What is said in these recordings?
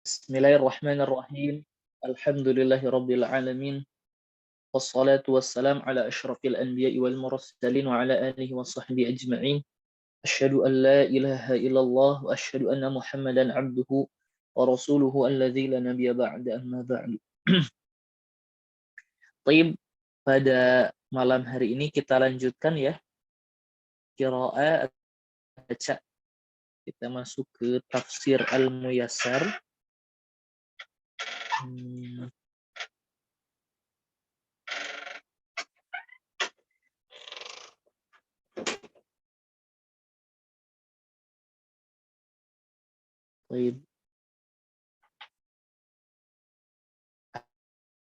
Bismillahirrahmanirrahim. Alhamdulillahirabbil alamin. Wassalatu wassalamu ala asyrafil anbiya'i wal mursalin wa ala alihi wa sahbihi ajma'in. Asyhadu an la ilaha illallah wa asyhadu anna Muhammadan abduhu wa rasuluhu alladzi la nabiyya ba'da amma ba'du. Baik, pada malam hari ini kita lanjutkan ya qiraat baca. Kita masuk ke tafsir Al-Muyassar. Baik.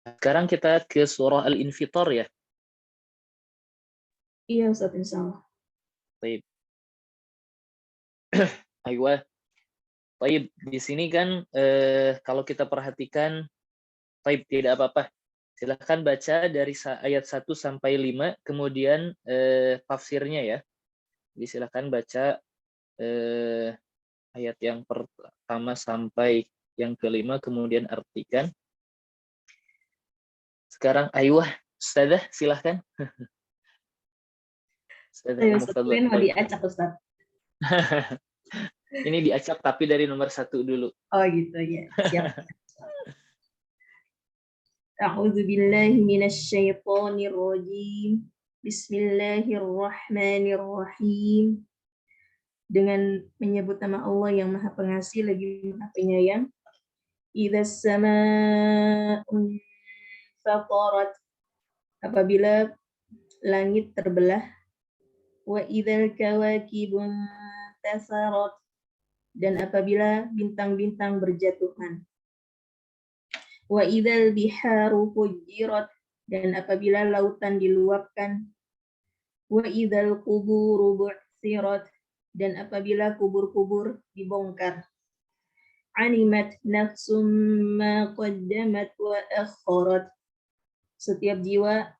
Sekarang kita ke surah Al-Infitar ya. Iya Ustaz, insyaallah. Baik. Aywa. Baik, di sini kan kalau kita perhatikan, baik tidak apa-apa. Silahkan baca dari ayat 1 sampai 5, kemudian tafsirnya ya. Jadi silahkan baca ayat yang pertama sampai yang kelima, kemudian artikan. Sekarang Aywa, Ustazah silahkan. Ustazah Ustaz, mau diacak Ustaz. Ini diacak tapi dari nomor 1 dulu. Oh gitu ya, siap. A'udzu billahi minasy syaithanir rajim. Bismillahirrahmanirrahim. Dengan menyebut nama Allah yang Maha Pengasih lagi Maha Penyayang. Idzas samaa'un fatarat. Apabila langit terbelah. Wa idzal kawakibun tasarat. Dan apabila bintang-bintang berjatuhan. Wa idzal biharu fujirat, dan apabila lautan diluapkan. Wa idzal quburu bu'tsirat, dan apabila kubur-kubur dibongkar. Alimat nafsum ma qaddamat wa akharat. Setiap jiwa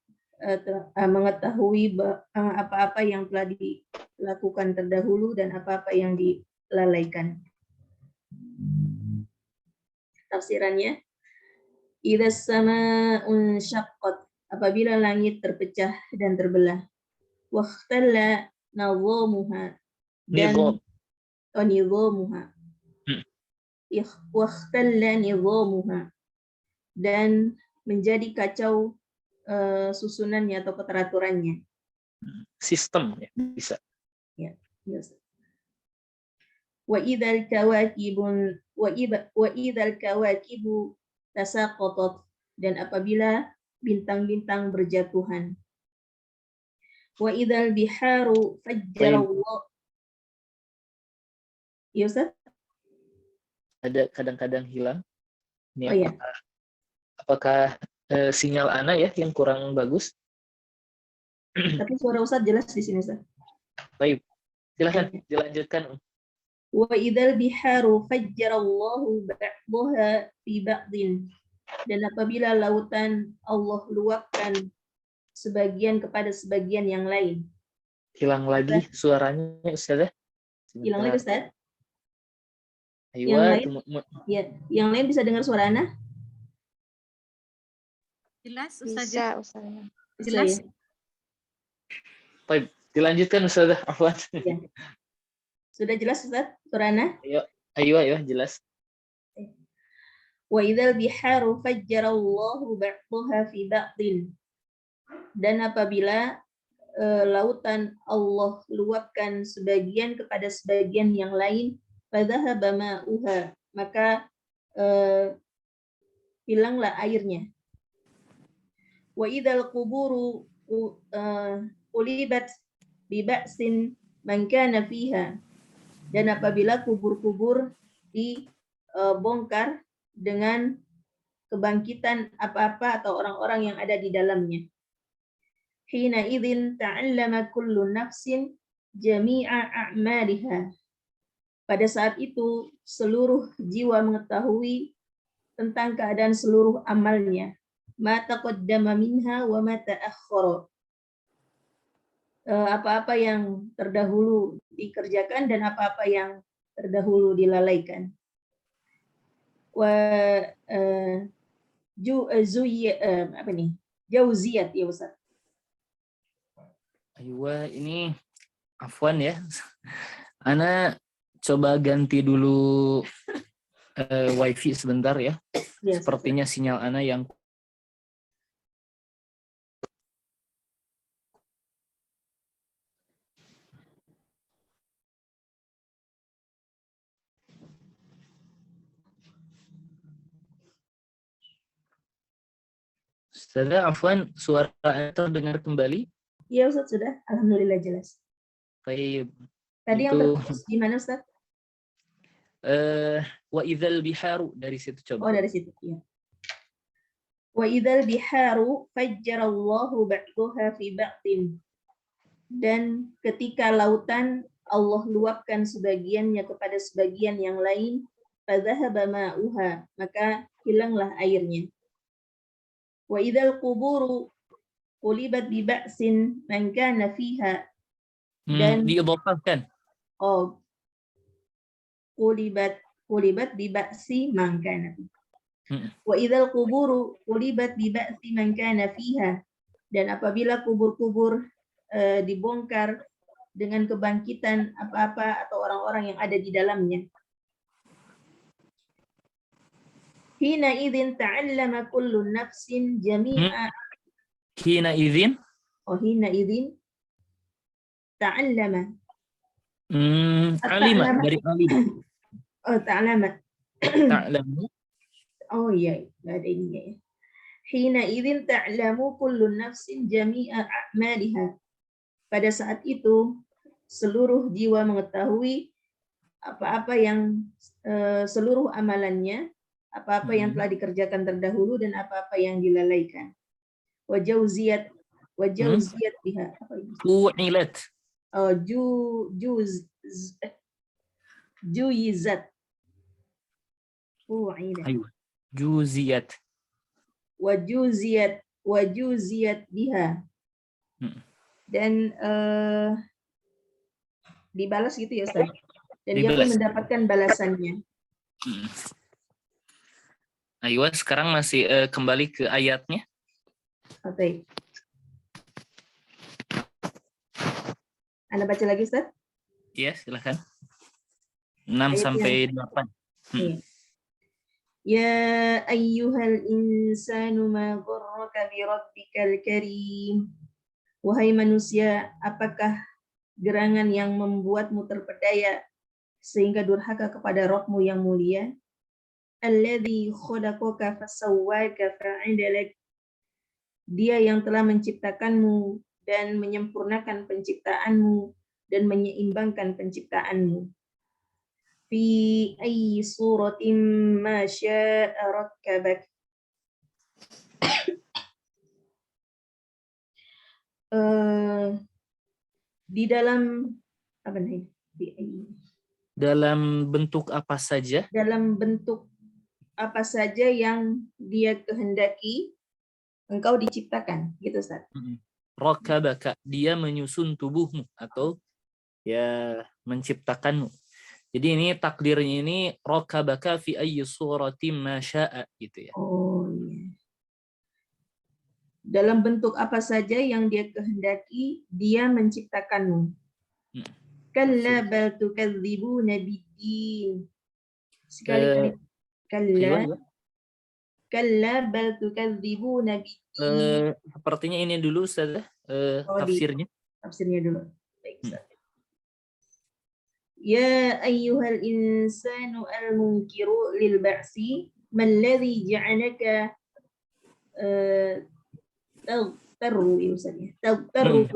mengetahui apa-apa yang telah dilakukan terdahulu dan apa-apa yang dilalaikan. Tafsirannya, idzas samaa'un syaqqat, apabila langit terpecah dan terbelah. Wakhtalla nadhamuha, dan nidhamuha. Wakhtalla nidhamuha, dan menjadi kacau susunannya atau keteraturannya. Sistem ya, bisa. Ya, yes. Wa idzal kawakibu tasaqatat, dan apabila bintang-bintang berjatuhan. Wa idzal biharu fajjarat. Ya Ustaz? Ada kadang-kadang hilang. Ini oh, ya. Apakah sinyal Ana ya yang kurang bagus? Tapi suara Ustaz jelas di sini Ustaz. Baik, silakan dilanjutkan. Wa idzal biharu fajjarallahu ba'daha fi ba'din, dan apabila lautan Allah luapkan sebagian kepada sebagian yang lain. Hilang lagi suaranya Ustazah. Hilang lagi Ustaz. Aywa, yang lain bisa dengar suara Ana? Jelas Ustazah. Jelas. Baik, dilanjutkan Ustazah. Afwan. Ya. Sudah jelas Ustaz suara Ana? Aywa, jelas. Wa idzal biharu fajjarallahu ba'daha fi ba'din, dan apabila lautan Allah luapkan sebagian kepada sebagian yang lain, fadhahaba ma'uha, maka hilanglah airnya. Wa idzal quburu ulibat bi ba'sin man kana fiha, dan apabila kubur-kubur dibongkar dengan kebangkitan apa-apa atau orang-orang yang ada di dalamnya. Hina idzin ta'allama kullu nafsin jami'a a'maliha. Pada saat itu seluruh jiwa mengetahui tentang keadaan seluruh amalnya. Ma taqaddama minha wa ma ta'akhkhara. Apa-apa yang terdahulu dikerjakan dan apa-apa yang terdahulu dilalaikan. wa apa nih? Jauziyat ya Ustaz. Aywa, ini afwan ya. Ana coba ganti dulu wifi sebentar ya. Ya, Sepertinya sinyal Ana yang Ustazah, afwan, suara Ana terdengar kembali. Iya Ustaz, sudah. Alhamdulillah jelas. Baik. Tadi yang Itu terputus gimana Ustaz? wa idzal biharu, dari situ Oh, coba. dari situ. Ya. Wa idzal biharu fajjarallahu ba'daha fi ba'din. Dan ketika lautan Allah luapkan sebagiannya kepada sebagian yang lain, fadzahaba ma'uha, maka hilanglah airnya. Wa idzal quburu qulibat bi ba'sin man kana fiha. Dan diidhafahkan. oh, qulibat bi ba'si man kana fiha. Wa idzal quburu qulibat bi ba'si man kana fiha. Dan apabila kubur-kubur dibongkar dengan kebangkitan apa-apa atau orang-orang yang ada di dalamnya. Hina idzin ta'allama kullu nafsin jami'a. Hina idzin? Oh, hina idzin ta'allama. Alima, dari alim. Oh, ta'allama. Ta'lamu. Oh iya, nggak ada ininya ya. Hina idzin ta'lamu kullu nafsin jami'a a'maliha. Pada saat itu seluruh jiwa mengetahui apa-apa yang seluruh amalannya, apa-apa yang telah dikerjakan terdahulu dan apa-apa yang dilalaikan. Wajauziyat biha. Fu'ilat. Oh, juyizat. Ayo. Juziyat. Wajuziyat biha. Dan dibalas gitu ya Ustaz. Dan dia pun mendapatkan balasannya. Ayo, sekarang masih kembali ke ayatnya. Oke. Anda baca lagi Ustaz? Iya, silakan. 6 sampai 8. Ya ayyuhal insanu ma gharraka bi rabbikal karim. Wahai manusia, apakah gerangan yang membuatmu terpedaya sehingga durhaka kepada Rabbmu yang mulia? Alladzi khalaqaka fasawwaka fa'adalak. Dia yang telah menciptakanmu dan menyempurnakan penciptaanmu dan menyeimbangkan penciptaanmu. Fi ayyi suratin ma syaa rakkabak. Di dalam apa nih? Dalam bentuk apa saja? Dalam bentuk apa saja yang dia kehendaki engkau diciptakan, gitu Ustaz. Rakkabaka, dia menyusun tubuhmu atau ya menciptakanmu. Jadi ini takdirnya ini rakkabaka fi ayyi suratin ma syaa gitu ya. Oh iya. Dalam bentuk apa saja yang dia kehendaki, dia menciptakanmu. Kalla bal tukadzibuna biddin. Sekali-kali kalla bal tukadzibuna biddin. Sepertinya ini dulu Ustaz, tafsirnya. Tafsirnya dulu. Baik, Ustaz. Ya ayyuhal insanu al-munkiru lil ba'si malladzi ja'alaka taghtarru ya Ustaz ya. Taghtarru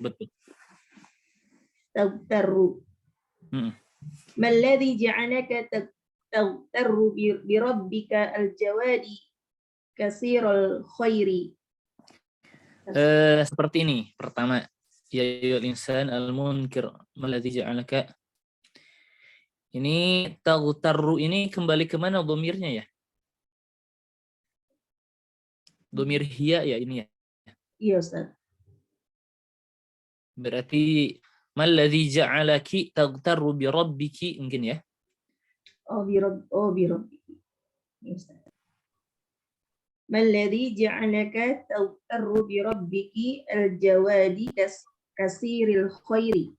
betul. Taghtarru. Malladzi ja'alaka taghtarru bi rabbika al-jawadi kasiral khairi. Seperti ini. Pertama, ya ayyuhal insan al-munkir malladzi ja'alaka. Ini taghtarru ini kembali ke mana dhamirnya ya? Dhamir hiya ya ini ya? Iya Ustaz. Berarti malladzi ja'alaki taghtarru bi rabbiki mungkin ya? Birabbiki. Ya, Ustaz. Malladhi ja'alaka tawtarru birabbiki al-jawadi kasiril khairi.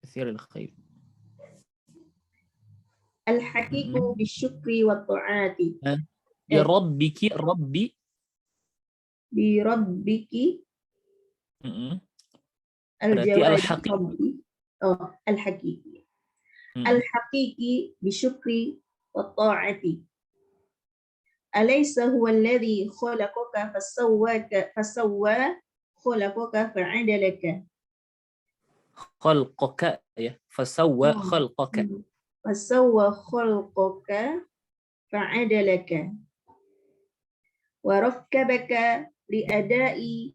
Katsiril khair. Al-haqiqu bisyukri wa ta'ati. Bi rabbiki, rabbi. Birabbiki Berarti al-jawadi al-haqiq. rabbi. Al-haqiqi. Al-haqiqi bisyukri wa ta'ati. Alaysa huwa alladhi khalaqaka fasawwa khalaqaka fa'adalaka. Khalqaka ya. Fasawwa khalqaka. Fasawwa khalqaka fa'adalaka. Wa rakkabaka li'ada'i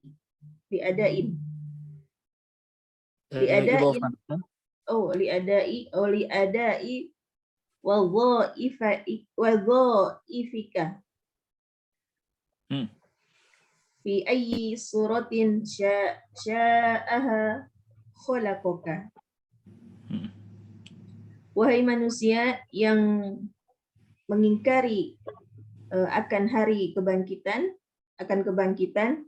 li'ada'in wadha'ifika fi ayyi suratin sya'aha khalaqaka. Wahai manusia yang mengingkari akan kebangkitan,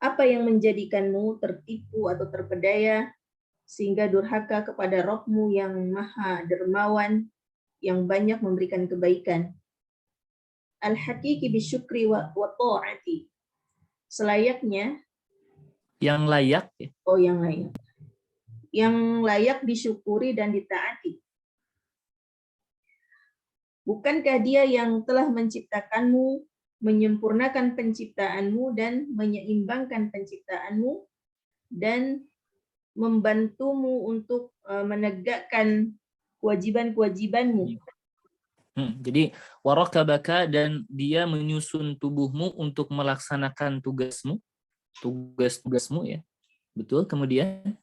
apa yang menjadikanmu tertipu atau terpedaya sehingga durhaka kepada Rabb-Mu yang Maha Dermawan, yang banyak memberikan kebaikan. Al-haqiqi bisyukri wa ta'ati. Selayaknya yang layak ya. yang layak. Yang layak disyukuri dan ditaati. Bukankah Dia yang telah menciptakanmu, menyempurnakan penciptaanmu dan menyeimbangkan penciptaanmu dan membantumu untuk menegakkan kewajiban-kewajibanmu. Jadi warakabaka, dan Dia menyusun tubuhmu untuk melaksanakan tugas-tugasmu ya. Betul. Kemudian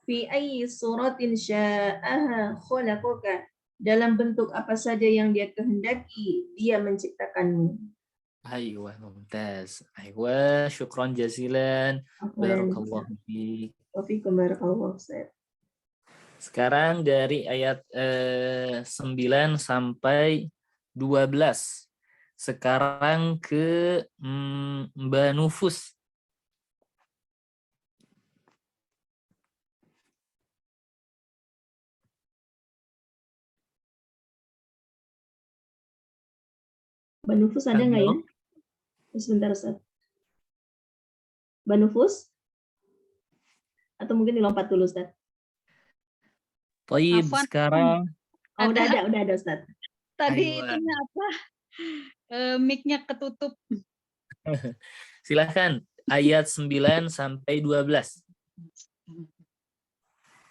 Fi ayyi suratin sya'aha khalaqaka. Dalam bentuk apa saja yang Dia kehendaki, Dia menciptakanmu. Aywa, mumtaz. Aywa, syukran jazilan. Barakallahu fiik. Wa fiikum barakallahu Ustaz. Sekarang dari ayat 9 sampai 12. Sekarang ke Mbak Nufus. Mbak Nufus ada nggak ya? Sebentar Ustaz. Mbak Nufus? Atau mungkin dilompat dulu Ustaz? Taib, sekarang. Udah ada Ustaz. Tadi itunya apa? Mic-nya ketutup. Silahkan, ayat 9 sampai 12.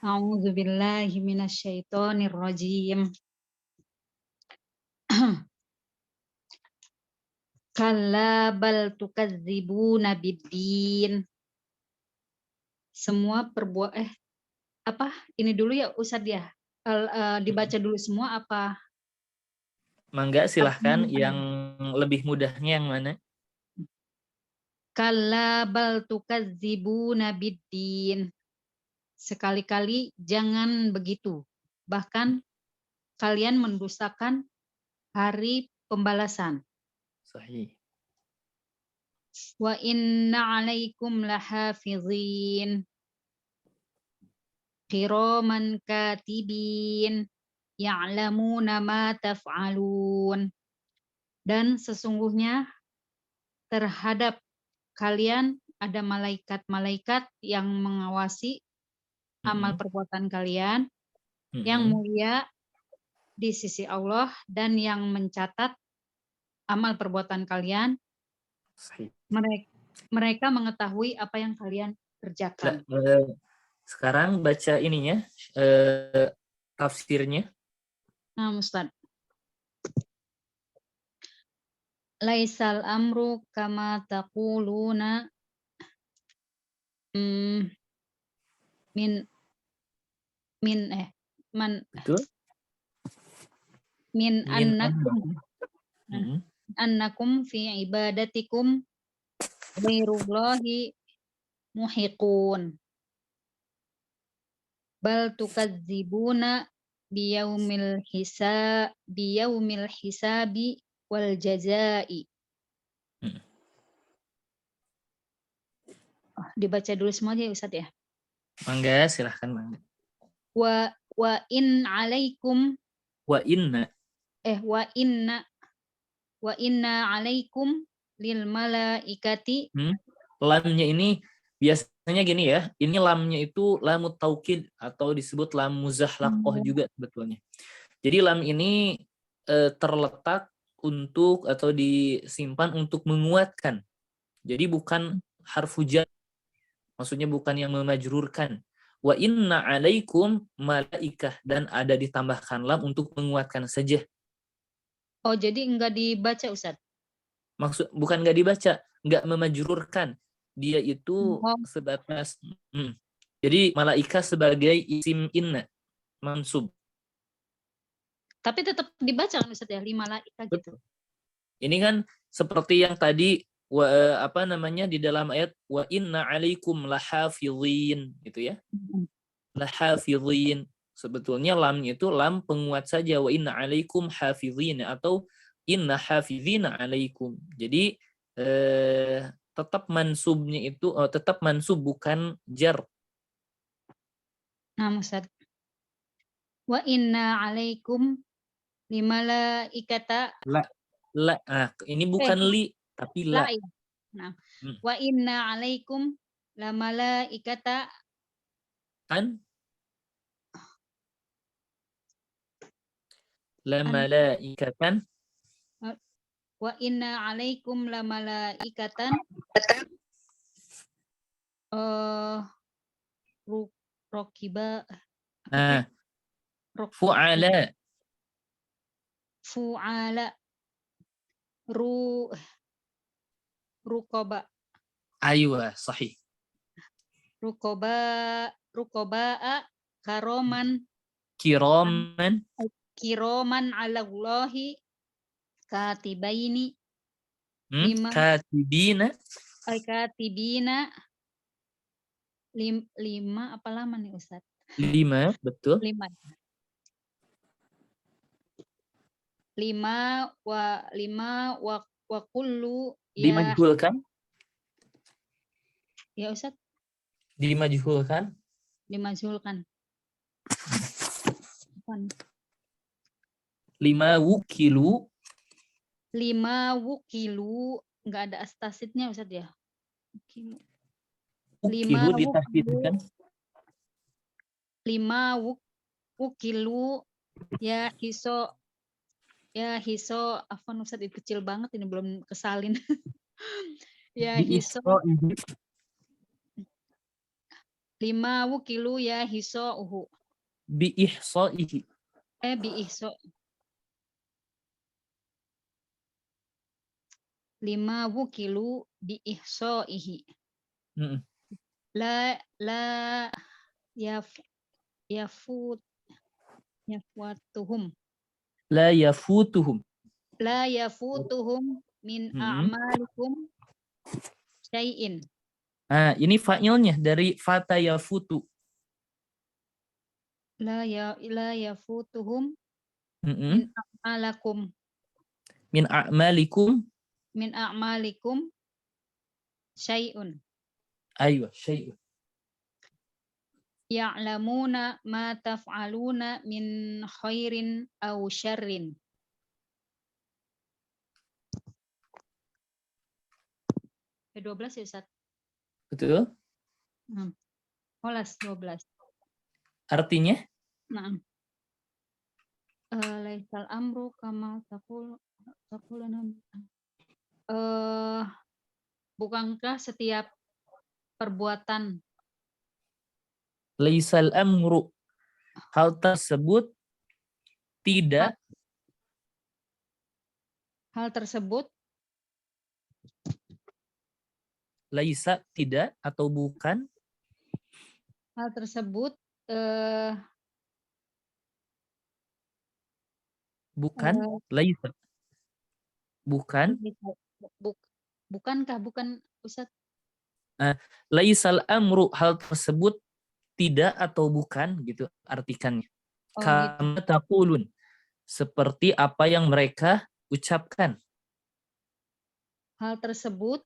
A'udzubillahi minasyaitonirrajim. Kalla bal tukadzibuna biddin. Semua apa? Ini dulu ya Ustaz ya. Dibaca dulu semua apa? Mangga silahkan, yang lebih mudahnya yang mana? Kalla bal tukadzibuna biddin. Sekali-kali jangan begitu. Bahkan kalian mendustakan hari pembalasan. Sahih. Wa inna 'alaikum lahafizin kiraman katibin ya'lamuna ma taf'alun. Dan sesungguhnya terhadap kalian ada malaikat-malaikat yang mengawasi amal perbuatan kalian yang mulia di sisi Allah dan yang mencatat amal perbuatan kalian. Mereka mengetahui apa yang kalian kerjakan. Sekarang baca ininya, tafsirnya. Nah, Ustaz. Laisal amru kama taquluna Betul? Annakum fi ibadatikum ghairullahi muhiqun bal tukadzibuna biyaumil hisabi wal jazai. Hmm. Oh, dibaca dulu semuanya ya Ustaz ya. Mangga, silahkan mangga. Wa in alaikum Wa inna. wa inna alaikum lil malaikati. Lamnya ini biasanya gini ya, ini lamnya itu lamut taukid atau disebut lam muzahlaqah juga sebetulnya. Jadi lam ini terletak untuk atau disimpan untuk menguatkan. Jadi bukan harfu jar, maksudnya bukan yang memajrurkan. Wa inna alaikum malaikah, dan ada ditambahkan lam untuk menguatkan saja. Oh, jadi enggak dibaca Ustaz? Bukan nggak dibaca, nggak memajrurkan. Dia itu Oh. sebatas jadi malaika sebagai isim inna mansub. Tapi tetap dibaca kan Ustaz ya, 5 malaika gitu. Betul. Ini kan seperti yang tadi di dalam ayat wa inna alaikum lahafizin gitu ya. Lahafizin. Sebetulnya lamnya itu lam penguat saja, wa inna alaikum hafizin atau inna hafizina alaikum. Jadi tetap mansubnya itu tetap mansub bukan jar. Nah, Ustaz. Wa inna alaikum limalaikata. Ini bukan li tapi la. Ya. Nah, wa inna alaikum lamalaikata. Kan? Lamalaikatan. Wa inna alaikum lamalaikatan rokiba. Fu'ala rukoba. Aywa, sahih. Rukoba karoman. Kiroman ala Allahi katibaini. Katibina. Katibina. 5 apa lama nih Ustaz? 5, betul. 5 wa kullu ya. Dimajhulkan? Ya Ustaz. Dimajhulkan? Dimajhulkan. 5 wukilu. 5 wukilu, enggak ada astasidnya Ustaz ya. Wukilu ditasdidkan. 5 wukilu ya hiso afwan Ustaz, itu kecil banget ini belum kesalin. Ya hiso 5 wukilu ya hiso uhu. Bi ihsaihi. Bi ihso. 5 wukilu bi ihsaihi. La yafutuhum. La yafutuhum. La yafutuhum min a'malikum syai'in. Ini fa'ilnya dari fata yafutu. La yafutuhum min a'malakum. Min a'malikum. Min a'malikum syai'un. Aywa, syai'un. Ya'lamuna ma taf'aluna min khairin aw syarrin. Ke-12 ya Ustaz? Betul. 12. Artinya? Nah. Laisal amru kama taquluna. Bukankah setiap perbuatan, laisal amru, hal tersebut tidak, laisa tidak atau bukan, hal tersebut bukan, laisa bukan, bukankah, bukan Ustaz? Laisal amru, hal tersebut tidak atau bukan gitu artikannya. Oh gitu. Kama taqulun, seperti apa yang mereka ucapkan. Hal tersebut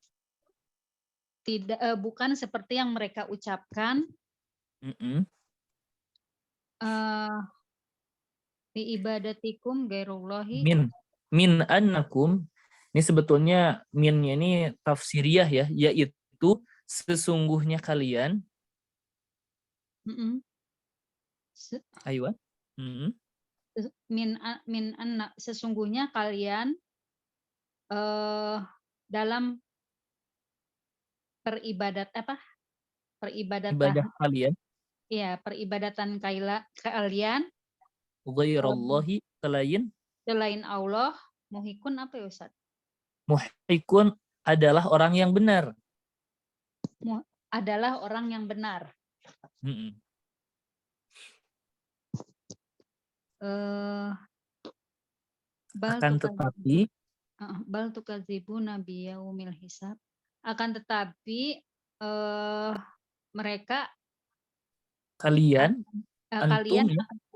bukan seperti yang mereka ucapkan Mm-mm. fi ibadatikum gairullahi. Min annakum, ini sebetulnya minnya ini tafsiriyah ya, yaitu sesungguhnya kalian. Mm-mm. Se- Aywa. Mm-mm. min anna, sesungguhnya kalian dalam peribadatan Ibadah kalian ya peribadatan kalian ghairallahi, selain selain Allah, muhikun apa ya Ustaz? muhikun adalah orang yang benar. Adalah orang yang benar. Mm-mm. Akan tetapi Bal tukadzibu nabiyaumil hisab. Akan tetapi mereka kalian kalian antum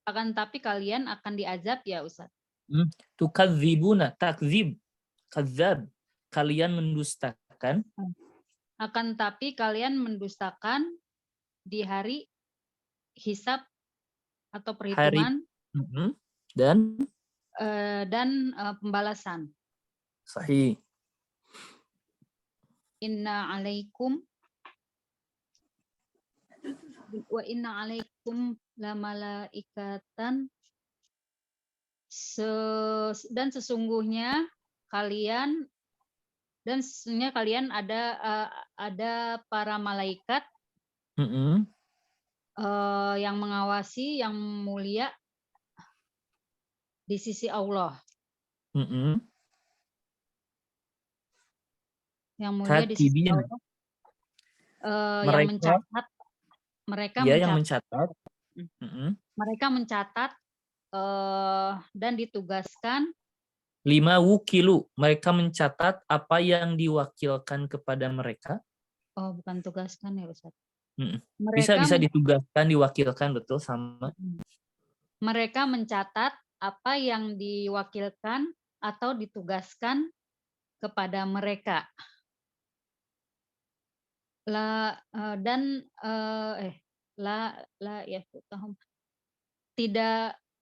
akan tapi kalian akan diazab ya Ustaz. tukadzibuna, takzib, kadzab, kalian mendustakan. Akan tapi kalian mendustakan di hari hisab atau perhitungan dan pembalasan. Sahih. Inna alaikum la malaikatan, dan sesungguhnya kalian ada para malaikat yang mengawasi, yang mulia di sisi Allah. Yang mulia di sisi Katibin. Allah. Yang mencatat, mereka mencatat dan ditugaskan. 5 wukilu, mereka mencatat apa yang diwakilkan kepada mereka. Oh, bukan tugaskan ya Ustaz. Bisa ditugaskan, diwakilkan, betul, sama. Mereka mencatat apa yang diwakilkan atau ditugaskan kepada mereka.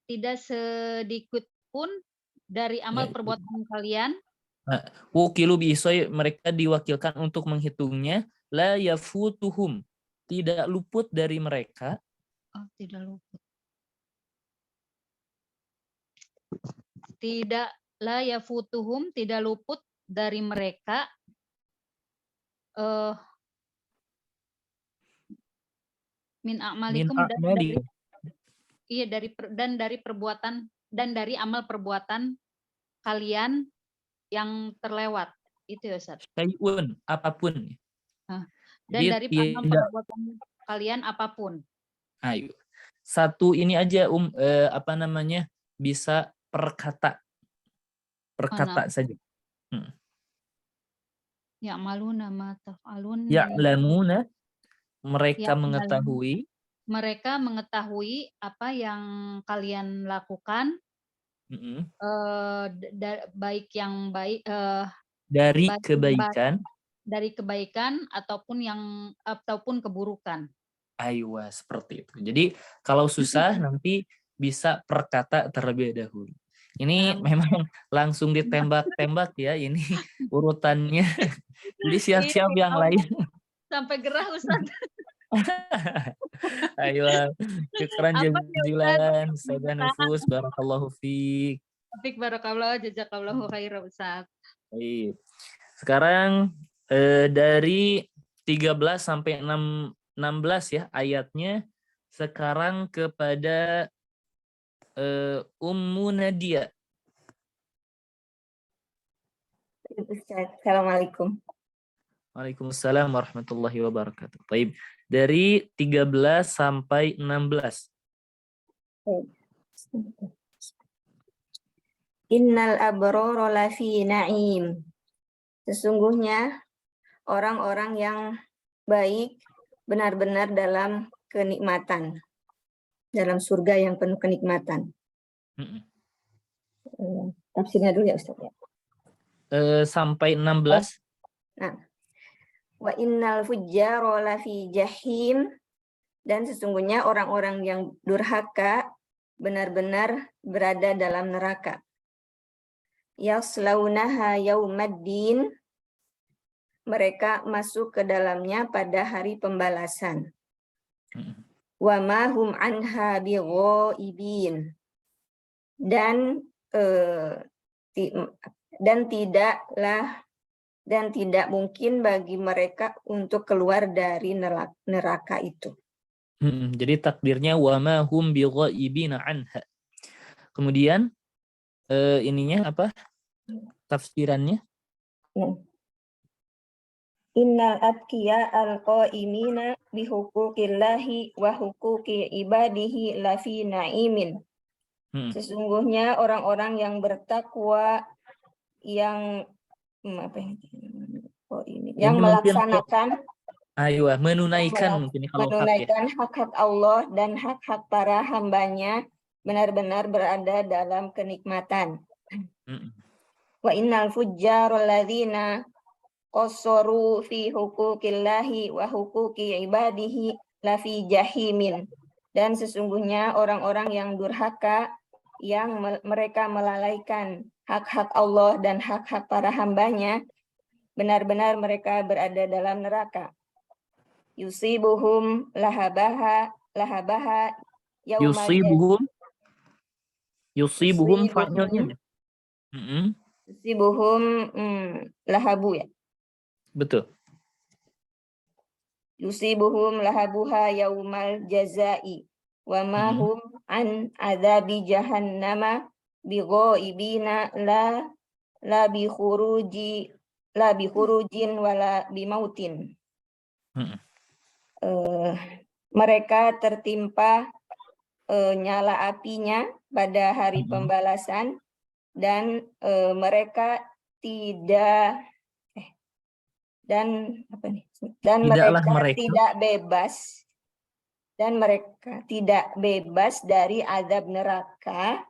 Tidak sedikit pun dari amal perbuatan kalian. Wukilu biisoy, mereka diwakilkan untuk menghitungnya. La yafutuhum, tidak luput dari mereka. Oh, tidak luput. Tidak, la yafutuhum, tidak luput dari mereka. Min a'malikum, dari perbuatan dan dari amal perbuatan kalian yang terlewat. Itu ya Ustaz. Syai'un, apapun. Dan dari amal perbuatan kalian apapun. Ayo. Satu ini aja bisa perkata saja. Ya'maluna ma taf'alun. Ya'lamuna, mereka mengetahui. Mereka mengetahui apa yang kalian lakukan, baik yang baik dari kebaikan, ataupun keburukan. Aywa, seperti itu. Jadi kalau susah nanti bisa perkata terlebih dahulu. Ini memang langsung ditembak-tembak ya, ini urutannya. Jadi siap-siap yang lain. Sampai gerah Ustaz. Ayo, syukran jazilan, Ustazah Nufus, barakallahu fiik. Fiik barakallahu, jazakallahu khairan Ustaz. Baik. Sekarang dari 13 sampai 16 ya ayatnya. Sekarang kepada Ummu Nadia. Assalamualaikum. Waalaikumsalam warahmatullahi wabarakatuh. Baik. Dari 13 sampai 16. Innal abrara lafi na'im. Sesungguhnya orang-orang yang baik benar-benar dalam kenikmatan. dalam surga yang penuh kenikmatan. Tafsirnya dulu ya Ustaz ya. Sampai 16. Nah, wa innal fujjara lafi jahim, dan sesungguhnya orang-orang yang durhaka benar-benar berada dalam neraka. Yaslaunaha yaumaddin, mereka masuk ke dalamnya pada hari pembalasan. Wa ma hum anha bighaibin, dan tidak mungkin bagi mereka untuk keluar dari neraka itu. Jadi takdirnya wa ma hum bighaibina anha. Kemudian ininya apa? Tafsirannya? Innal atqiya al-qaimina bihuquqillahi wa huquqi ibadihi lafi na'imin. Sesungguhnya orang-orang yang bertakwa yang melaksanakan menunaikan mungkin kalau menunaikan hak-hak Allah dan hak-hak para hambanya benar-benar berada dalam kenikmatan. Wa innal fujjarul ladzina qassaru fi huquqillahi wa huquqi ibadihi lafi jahimin. Dan sesungguhnya orang-orang yang durhaka yang mereka melalaikan hak-hak Allah dan hak-hak para hambanya, benar-benar mereka berada dalam neraka. Yusibuhum lahabaha yusibuhum fa'ilnya. Yusibuhum lahabu ya. Betul. Yusibuhum lahabuha yaumal jazai wa ma hum an adzabi jahannama bighaibina la bi khurujin wala bi mautin. Mereka tertimpa nyala apinya pada hari pembalasan, dan mereka tidak mereka tidak bebas dari azab neraka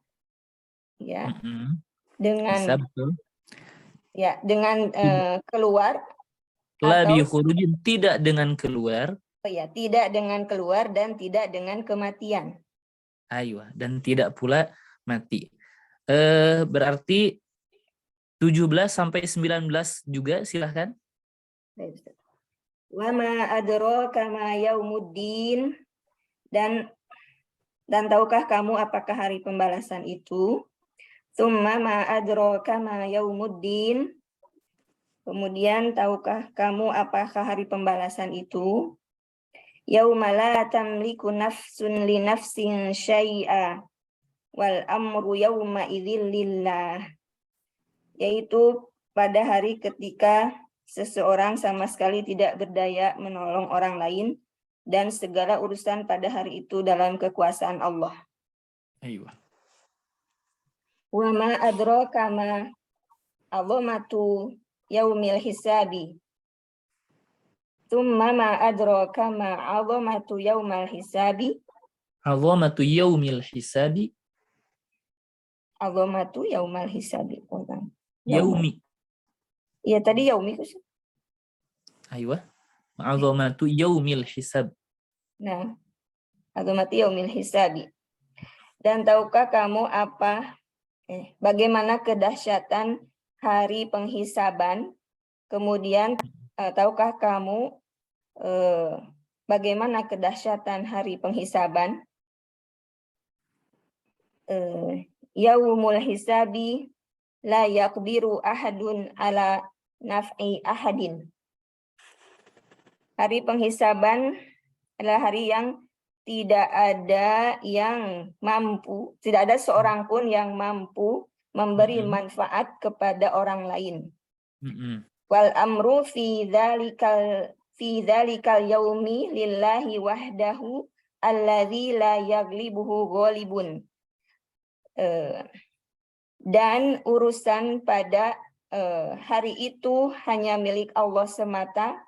ya, dengan keluar tidak dengan keluar. Tidak dengan keluar dan tidak dengan kematian. Dan tidak pula mati. Berarti 17 sampai 19 juga, silahkan. Wa ma adraka ma yaumuddin, dan tahukah kamu apakah hari pembalasan itu? Tsumma ma adraka ma yaumuddin, kemudian tahukah kamu apakah hari pembalasan itu? Yauma la tamliku nafsun li nafsin syai'a wal amru yauma idzil lillah, yaitu pada hari ketika seseorang sama sekali tidak berdaya menolong orang lain, dan segala urusan pada hari itu dalam kekuasaan Allah. Wa ma adraka ma 'azamatu yaumil hisabi. Tsumma ma adraka ma 'azamatu yaumal hisabi. 'Azamatu yaumil hisabi. 'Azamatu yaumal hisabi. Yaumi. Iya tadi yaumi. Ma'azamatu yaumil hisab. Nah, 'azamatu yaumil hisabi. Dan tahukah kamu bagaimana kedahsyatan hari penghisaban? Kemudian tahukah kamu bagaimana kedahsyatan hari penghisaban? Yaumul hisabi la yaqdiru ahadun ala naf'i ahadin. Hari penghisaban adalah hari yang tidak ada seorang pun yang mampu memberi manfaat kepada orang lain. Wal amru fi dzalikal yaumi lillahi wahdahu alladzi la yaglibuhu ghalibun. Dan urusan pada hari itu hanya milik Allah semata,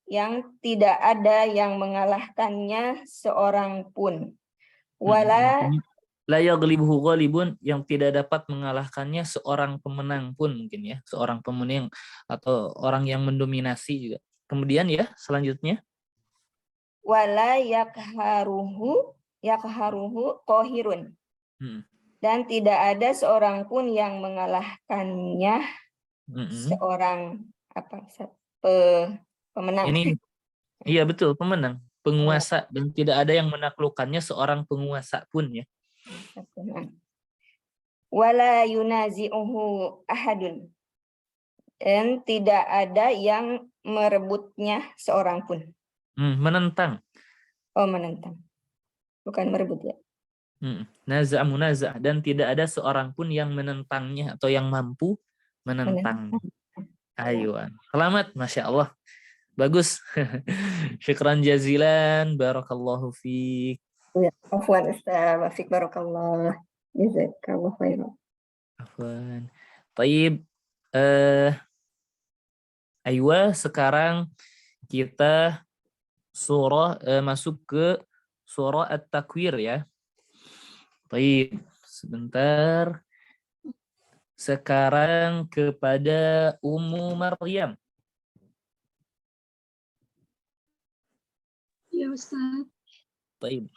yang tidak ada yang mengalahkannya seorang pun. Wala Artinya, la yaghlibuhu ghalibun, yang tidak dapat mengalahkannya seorang pemenang pun mungkin ya, seorang pemenang atau orang yang mendominasi juga. Kemudian ya selanjutnya, wala yakharuhu qahirun. Mm, Dan tidak ada seorang pun yang mengalahkannya, mm-mm. seorang pemenang. Ini iya betul, pemenang, penguasa, dan tidak ada yang menaklukkannya seorang penguasa pun ya. Wala yunazi'uhu ahadun. Dan tidak ada yang merebutnya seorang pun. Menentang. Oh, menentang. Bukan merebut ya. Naza' munaza', dan tidak ada seorang pun yang menentangnya atau yang mampu menentangnya. Aywan. Selamat, Masya Allah. Bagus. Syukran jazilan. Barakallahu fiik. Afwan Ustaz, wafik barakallah. Jazakallah khairan. Afwan. Taib. Aywa, sekarang kita masuk ke surah At-Takwir ya. Taib. Sebentar. Sekarang kepada Ummu Maryam. Ya Ustaz. Baik.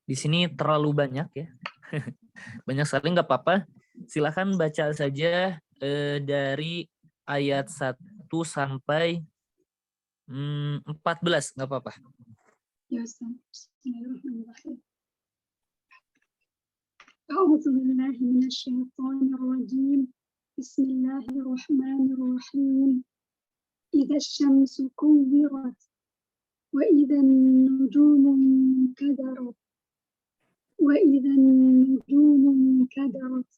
Di sini terlalu banyak ya. Banyak sekali, nggak apa-apa. Silakan baca saja dari ayat 1 sampai 14, nggak apa-apa. Ya Ustaz. Bismillahirrahmanirrahim. A'udzu billahi minasyaitonir rajim. Bismillahirrahmanirrahim. Idza asy-syamsu kuwirat wa idza an-nujumu kadarat wa idza an-nujumu kadarat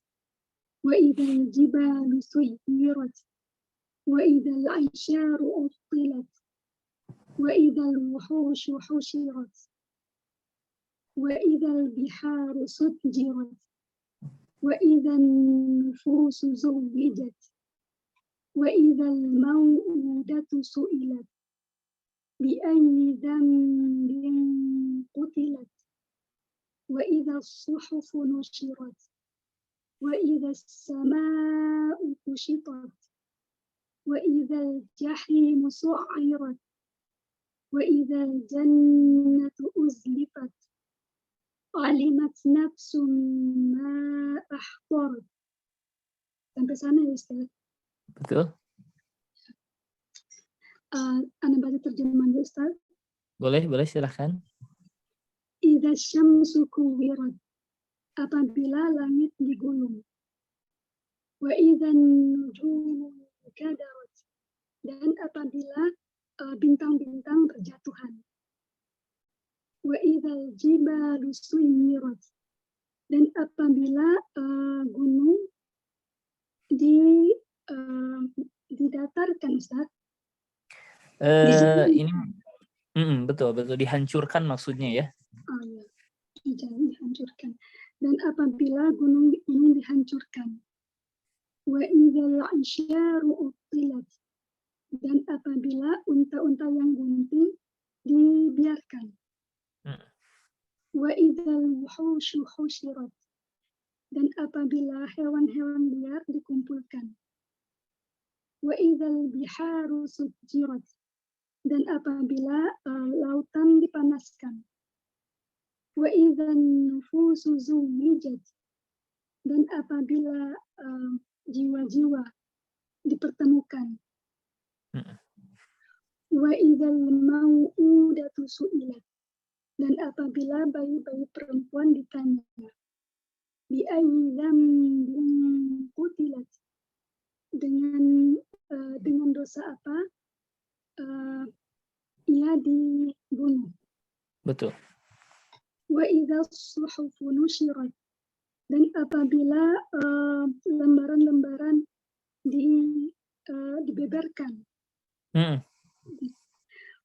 wa idza al-jibalu suyirat wa idza al-'isharu uttilat wa idza al-wuhushu hushirat wa idza al-biharu sujjirat wa idza an-nufusu zuwijat wa idza al-maw'udatu su'ilat bi ayyi dhanbin qutilat wa idza as-suhufu nushirat wa idza as-samaa'u kushitat wa idza al-jahimu su'irat wa idza al-jannatu uzlifat alimat nafsum ma ahdarat. Sampai sana ya Ustaz. Betul? Ana baca terjemahan ya Ustaz. Boleh, silahkan. Idza syamsu kuwirat, apabila langit digulung. Wa idza nujumu kadarat, dan apabila bintang-bintang berjatuhan. Wa idzal jibalu suyirat, dan apabila gunung didatarkan Ustaz. Ini betul dihancurkan maksudnya ya. Oh ya, dihancurkan. Dan apabila gunung dihancurkan. Wa idzal 'isyaru uttilat, dan apabila unta-unta yang bunting dibiarkan. Wa idzal wuhushu husyirat, dan apabila hewan-hewan liar dikumpulkan. Wa idzal biharu sujjirat, dan apabila lautan dipanaskan. Wa idzan nufusu zuwijat, dan apabila jiwa-jiwa dipertemukan. Wa idzal mau'udatu su'ilat, dan apabila bayi-bayi perempuan ditanya. Bi ayyi dzambin qutilat, dengan dosa apa ia dibunuh. Betul. Wa idza suhufu nushirat, dan apabila lembaran-lembaran dibeberkan.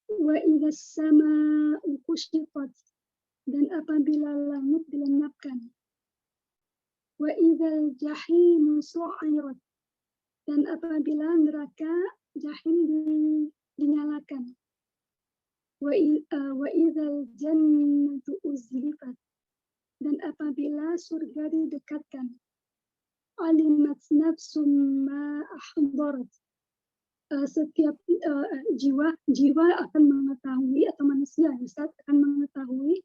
Wa idza as-samaa'u kushitat, dan apabila langit dilenyapkan. Wa idzal jahimu su'irat, dan apabila neraka jahim dinyalakan. wa idzal jannatu uzlifat, dan apabila surga didekatkan, alimat nafsum ma ahdarat, setiap jiwa akan mengetahui, atau manusia Ustaz akan mengetahui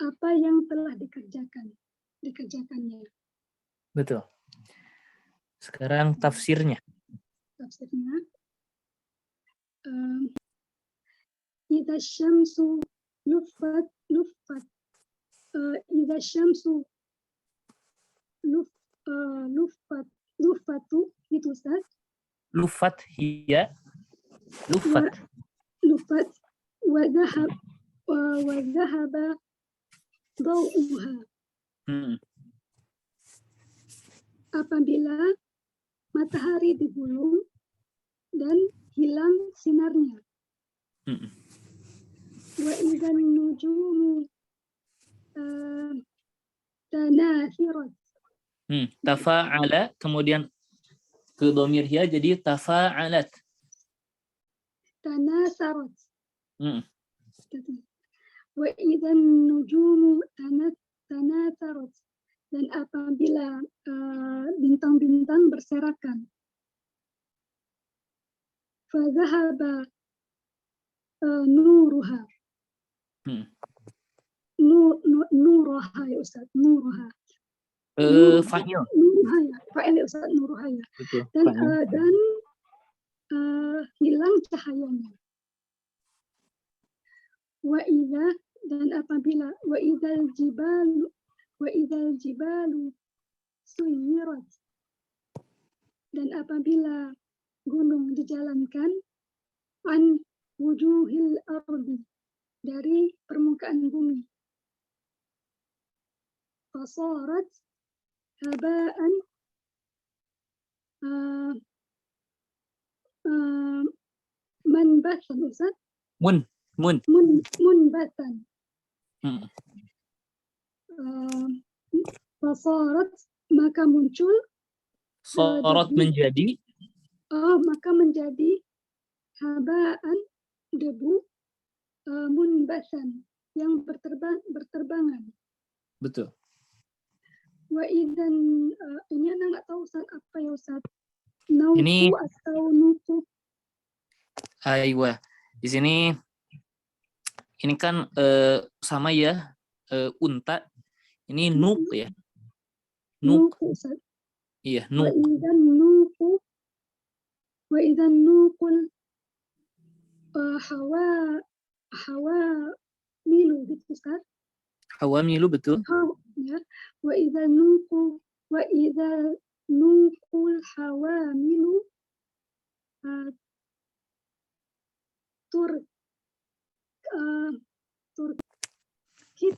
apa yang telah dikerjakannya. Betul. Sekarang tafsirnya. Tafsirnya, idza syamsu luffat, idza syamsu luffatu, itu Ustaz. Lufat hiya. Lufat. Luffat wa dhahaba dawuha. Apabila matahari digulung dan hilang sinarnya. Wa idzan nujumu tanathirat. Tafa'ala, kemudian ke dhamir hiya jadi tafa'alat. Tanasarat. Wa idzan nujumu tanatharat, dan apabila bintang-bintang berserakan. Fadhahaba nuruha. Nuruha ya Ustaz, nuruha. Fa'il. Nuruha ya, fa'il ya Ustaz, nuruha ya. Betul. Dan hilang cahayanya. Wa idza, dan apabila wa idzal jibalu suyirat, dan apabila gunung dijalankan an wujuhil ardi, dari permukaan bumi, fasarat haba'an manbatan Ustaz. Munbatan. Fasarat, maka muncul, Sarat menjadi, maka menjadi haba'an, debu, munbatan, yang berterbangan. betul. Wa idzan, ini anak nggak tahu Ustaz apa ya Ustaz. Nauku Ini atau nuku. Aywa. Di sini ini kan sama ya, unta. Ini nuk ya. Nuk. Nuku Ustaz. Iya, Wa nuk. idzan nukul hawa milu, gitu Ustaz. Hawamilu, betul. Ya. Wa idzan nukul hawamilu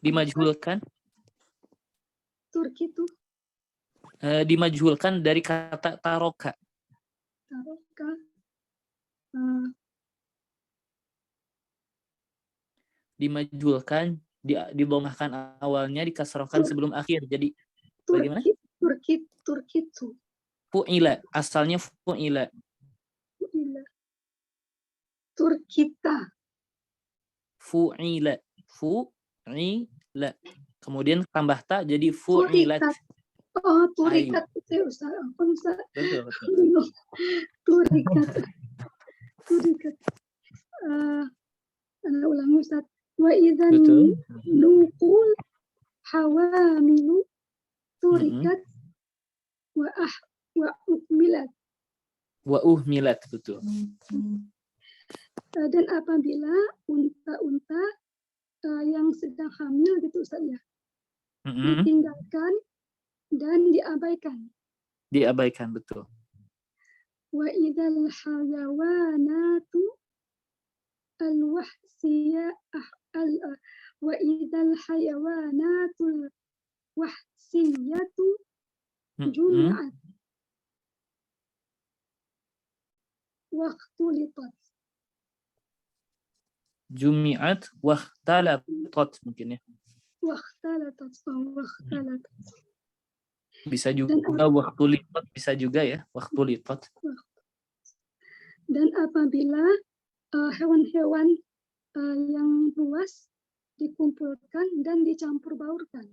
Dimajhulkan. Turkitu. Dimajhulkan dari kata taroka. Taroka. Dimajhulkan, didhamahkan awalnya, dikasrohkan sebelum akhir. Jadi bagaimana? Turkitu. Fu'ila, asalnya fu'ila. Turkita. Fu'ila. Kemudian tambah ta jadi fu'ilat. Turikat itu Ustaz. Ampun Ustaz. Betul. Turikat. Anak ulangi Ustaz. Wa idzan nukul hawamilu turikat wa uhmilat. Wa uhmilat, betul. Dan apabila unta-unta yang sedang hamil gitu Ustaz ya, ditinggalkan dan diabaikan. Diabaikan, betul. Wa idzal hayawanatu al-wahsiyah wa idzal hayawanatul wahsiyatu jumi'at waqtulitat. Jumi'at wahtalatat mungkin ya. Wahtalatat. Bisa juga waqtulitat, bisa juga ya, waqtulitat. Dan apabila hewan-hewan yang luas dikumpulkan dan dicampur baurkan.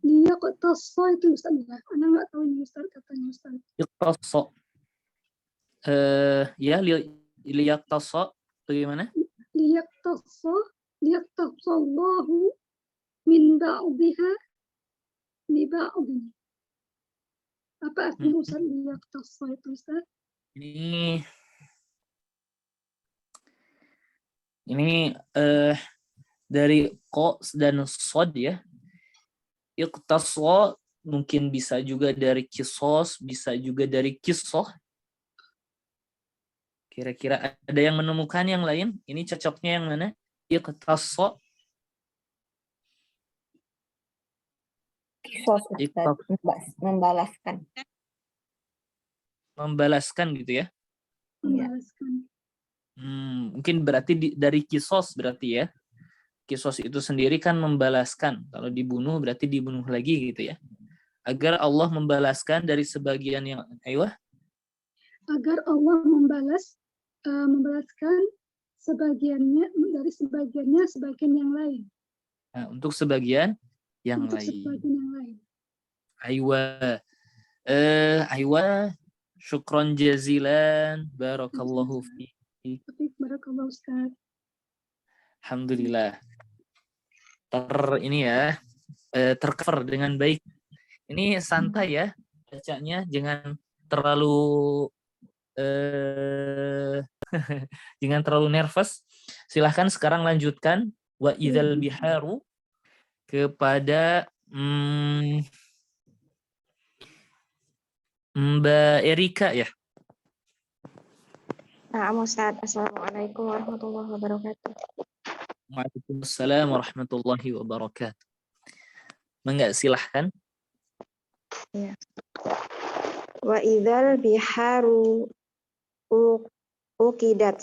Dia kok taso itu Ustaz ya? Anda nggak tahu ini Ustaz katanya Ustaz. Iqtasa. Ya, liyaqtasa bagaimana? Liyaqtasallahu min ba'diha li ba'din. Apa artinya Ustaz liyaqtasa itu Ustaz? Ini dari ko dan sod ya. Iqtasa mungkin bisa juga dari kisos, bisa juga dari kisoh. Kira-kira ada yang menemukan yang lain? Ini cocoknya yang mana? Iqtasa. Kisos, membalaskan. Membalaskan gitu ya? Membalaskan. Mungkin berarti dari kisos berarti ya. Kisos itu sendiri kan membalaskan. Kalau dibunuh berarti dibunuh lagi gitu ya. Agar Allah membalaskan dari sebagian yang agar Allah membalaskan sebagiannya dari sebagiannya sebagian yang lain. Nah, untuk sebagian yang lain. Aywa. Syukron jazilan. Barakallahu fi. Barakallahu Ustaz. Alhamdulillah. Ini ya. Tercover dengan baik. Ini santai ya bacanya, jangan terlalu jangan terlalu nervous. Silahkan sekarang lanjutkan wa idzal biharu kepada Mbak Erika ya. Nah, Ustaz, Assalamualaikum warahmatullahi wabarakatuh. Waalaikumsalam warahmatullahi wabarakatuh. Mangga silahkan. Ya. Wa idzal biharu uqidat.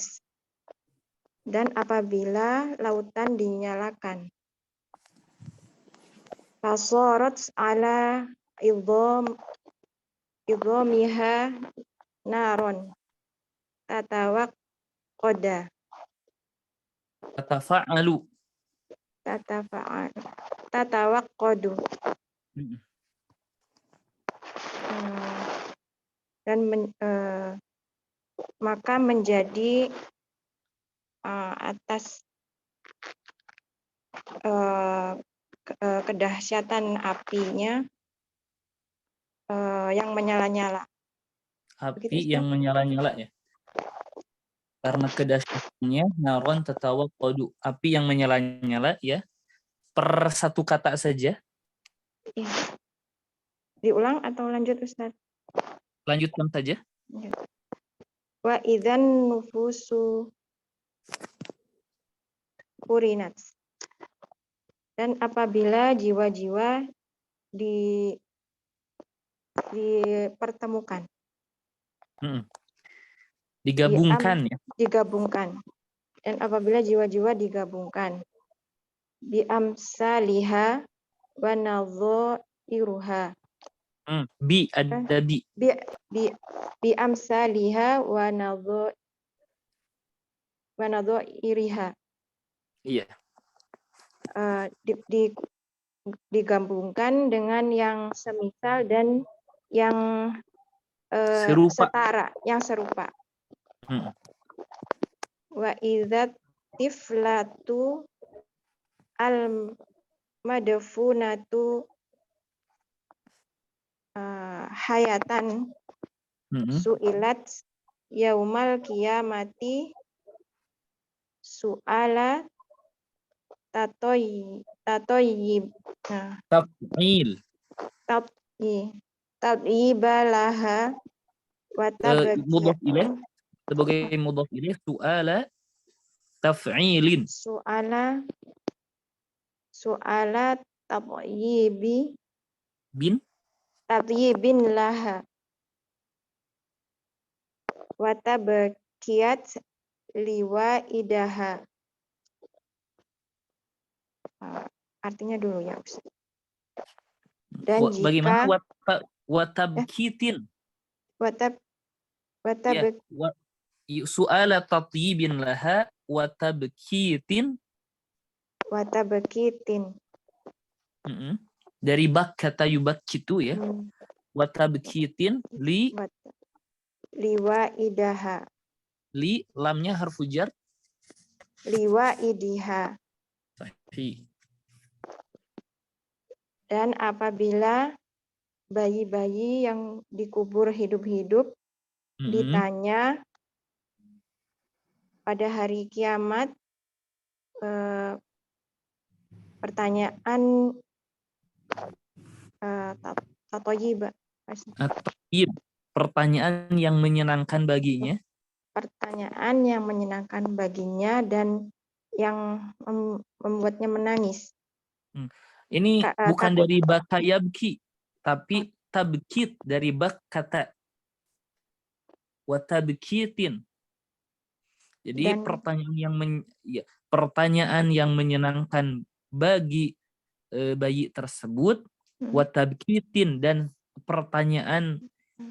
Dan apabila lautan dinyalakan. Fasarat ala idhamiha naron. Tatawaqqada. Tatawaqqadu. Dan maka menjadi atas kedahsyatan apinya yang menyala-nyala. Api Begitu, yang menyala-nyala ya. Karena kedahsyatannya naron tatawaqqadu, api yang menyala-nyala ya. Per satu kata saja. Ya. Diulang atau lanjut Ustaz? Lanjutkan saja. Wa idzan nufusu kurinat. Dan apabila jiwa-jiwa dipertemukan. Digabungkan ya. Digabungkan. Dan apabila jiwa-jiwa digabungkan. Bi amsaliha wa nadha'iruha. Bi ada bi. Bi amsaliha wa nadhairiha. Iya. Digabungkan dengan yang semisal dan yang setara, yang serupa. Wa idzat tiflatu al madfunatu hayatan su'ilat yaumal qiyamati su'ala tatoyib. Taf'il. Tatyibalaha wa mudhaf ilaih sebagai mudhaf ilaih su'ala taf'ilin. Su'ala tatyibin laha wa tabkiyat liwaidaha. Artinya dulu ya Ustaz. Dan Bagaimana jika watabkitin? Ya, Watabek su'ala tatyibin laha wa tabkitin. watabekitin. Dari bakkata yubakkitu ya. Wa tabkitin Liwa idaha. li lamnya harfu jar. Liwa idiha. Sahih. Dan apabila bayi-bayi yang dikubur hidup-hidup ditanya pada hari kiamat, pertanyaan tatoyiba, At-tayyib, pertanyaan yang menyenangkan baginya. pertanyaan yang menyenangkan baginya dan yang membuatnya menangis. Ini bukan Takut. dari baka yabki, tapi tabkit dari bakkata. Wa tabkitin. Jadi Dan- pertanyaan yang menyenangkan bagi bayi tersebut, wa tabkitin, dan pertanyaan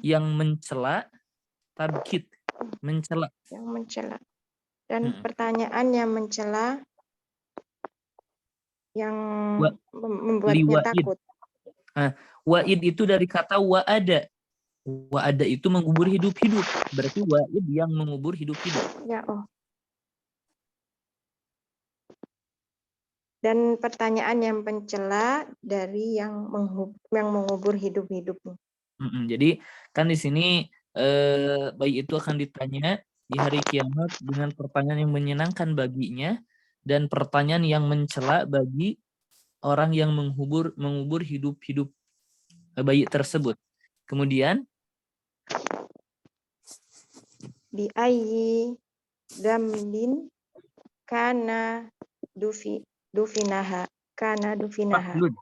yang mencela, tabkit, mencela. Yang mencela. Dan pertanyaan yang mencela yang membuatnya liwa'id. takut. Wa'id itu dari kata wa'ada. Wa'ada itu mengubur hidup-hidup. Berarti wa'id yang mengubur hidup-hidup. Ya, oh. Dan pertanyaan yang mencela dari yang mengubur hidup-hidupnya. Jadi kan di sini bayi itu akan ditanya di hari kiamat dengan pertanyaan yang menyenangkan baginya dan pertanyaan yang mencela bagi orang yang mengubur hidup-hidup bayi tersebut. Kemudian Bi ayyi dambin kana dufinaha. fahlun.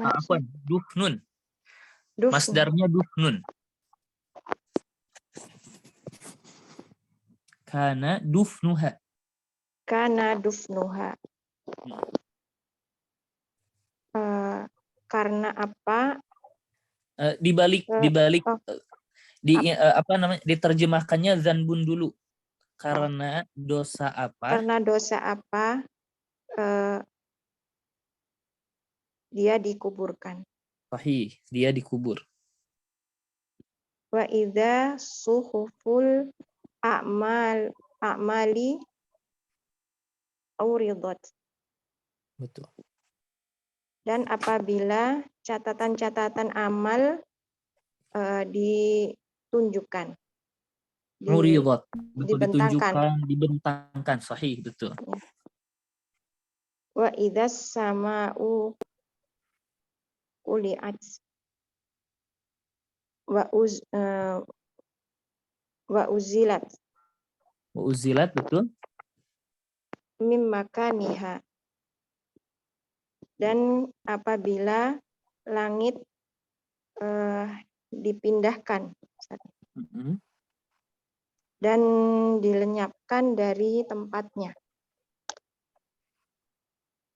Afwan, dufnun. Masdarnya dufnun. Kana dufnuha. Kana dufnuha. Karena apa? Dibalik diterjemahkannya zanbun dulu. Karena dosa apa? Karena dosa apa dia dikuburkan. Sahih, dia dikubur. Wa idza suhuful a'mali auridat. Betul. Dan apabila catatan-catatan amal ditunjukkan. Uridat. Betul, Dibentangkan. dibentangkan. Sahih, betul. Wa idzas sama'u kuli'at wa uzilat. Wa uzilat, betul. Mim makaniha. Dan apabila langit dipindahkan dan dilenyapkan dari tempatnya.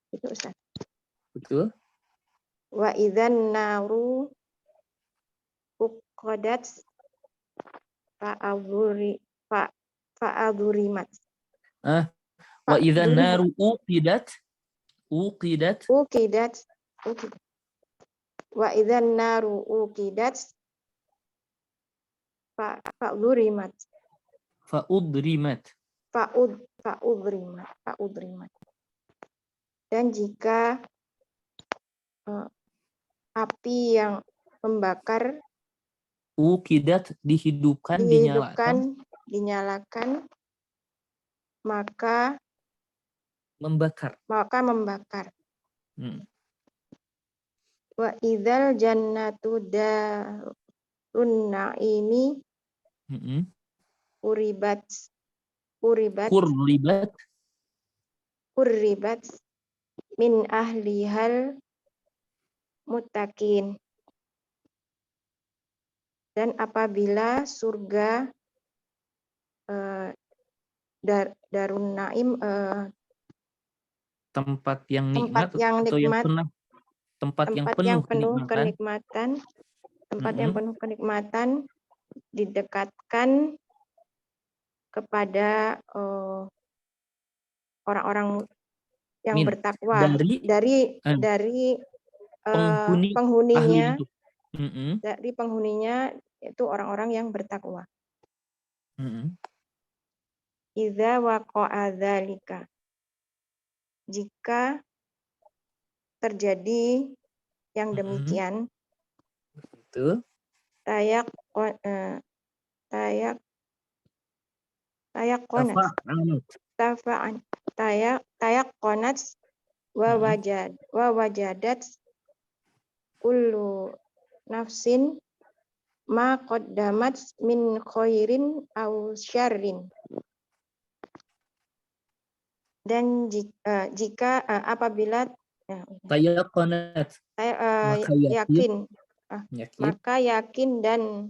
Itu Ustaz. Betul. Wa idzan naru uqadat fa'adurimat. Wa idzan naru uqidat. Wa idzan naru uqidat fa'udrimat. Dan jika api yang membakar Uqidat, dihidupkan, dinyalakan, maka membakar. Wa idzal jannatu darun na'imi Kuribat min ahlihal muttaqin. Dan apabila surga darun naim tempat yang nikmat atau tempat yang penuh kenikmatan didekatkan kepada orang-orang yang Min. bertakwa Dari dari penghuni ahli penghuninya, itu. Mm-mm. dari penghuninya itu orang-orang yang bertakwa. Mm-mm. Idza waqa'a dzalika, jika terjadi yang demikian, Itu tayak konat tafa'an. tayak konat wa wajadat kullu nafsin ma qaddamat min khairin aw syarrin. Dan jika apabila Tayaqanat. Maka yakin. maka yakin dan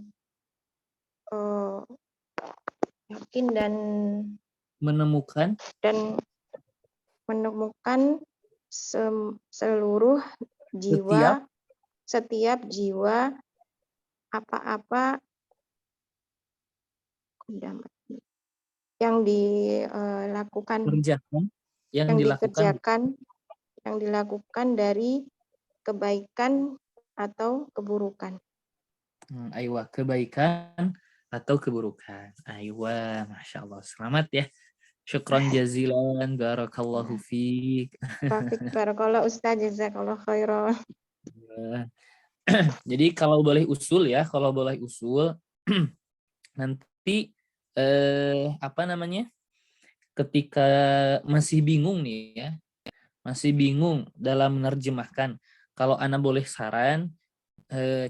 Menemukan seluruh jiwa, setiap jiwa apa-apa yang dilakukan, yang dilakukan dari kebaikan atau keburukan. Aywa, kebaikan atau keburukan. Aywa, Masya Allah. Selamat ya. Syukran jazilan, barakallahu fiik. Barakallah Ustaz, jazakallah khairan. Jadi kalau boleh usul nanti ketika masih bingung nih ya, masih bingung dalam menerjemahkan, kalau Ana boleh saran,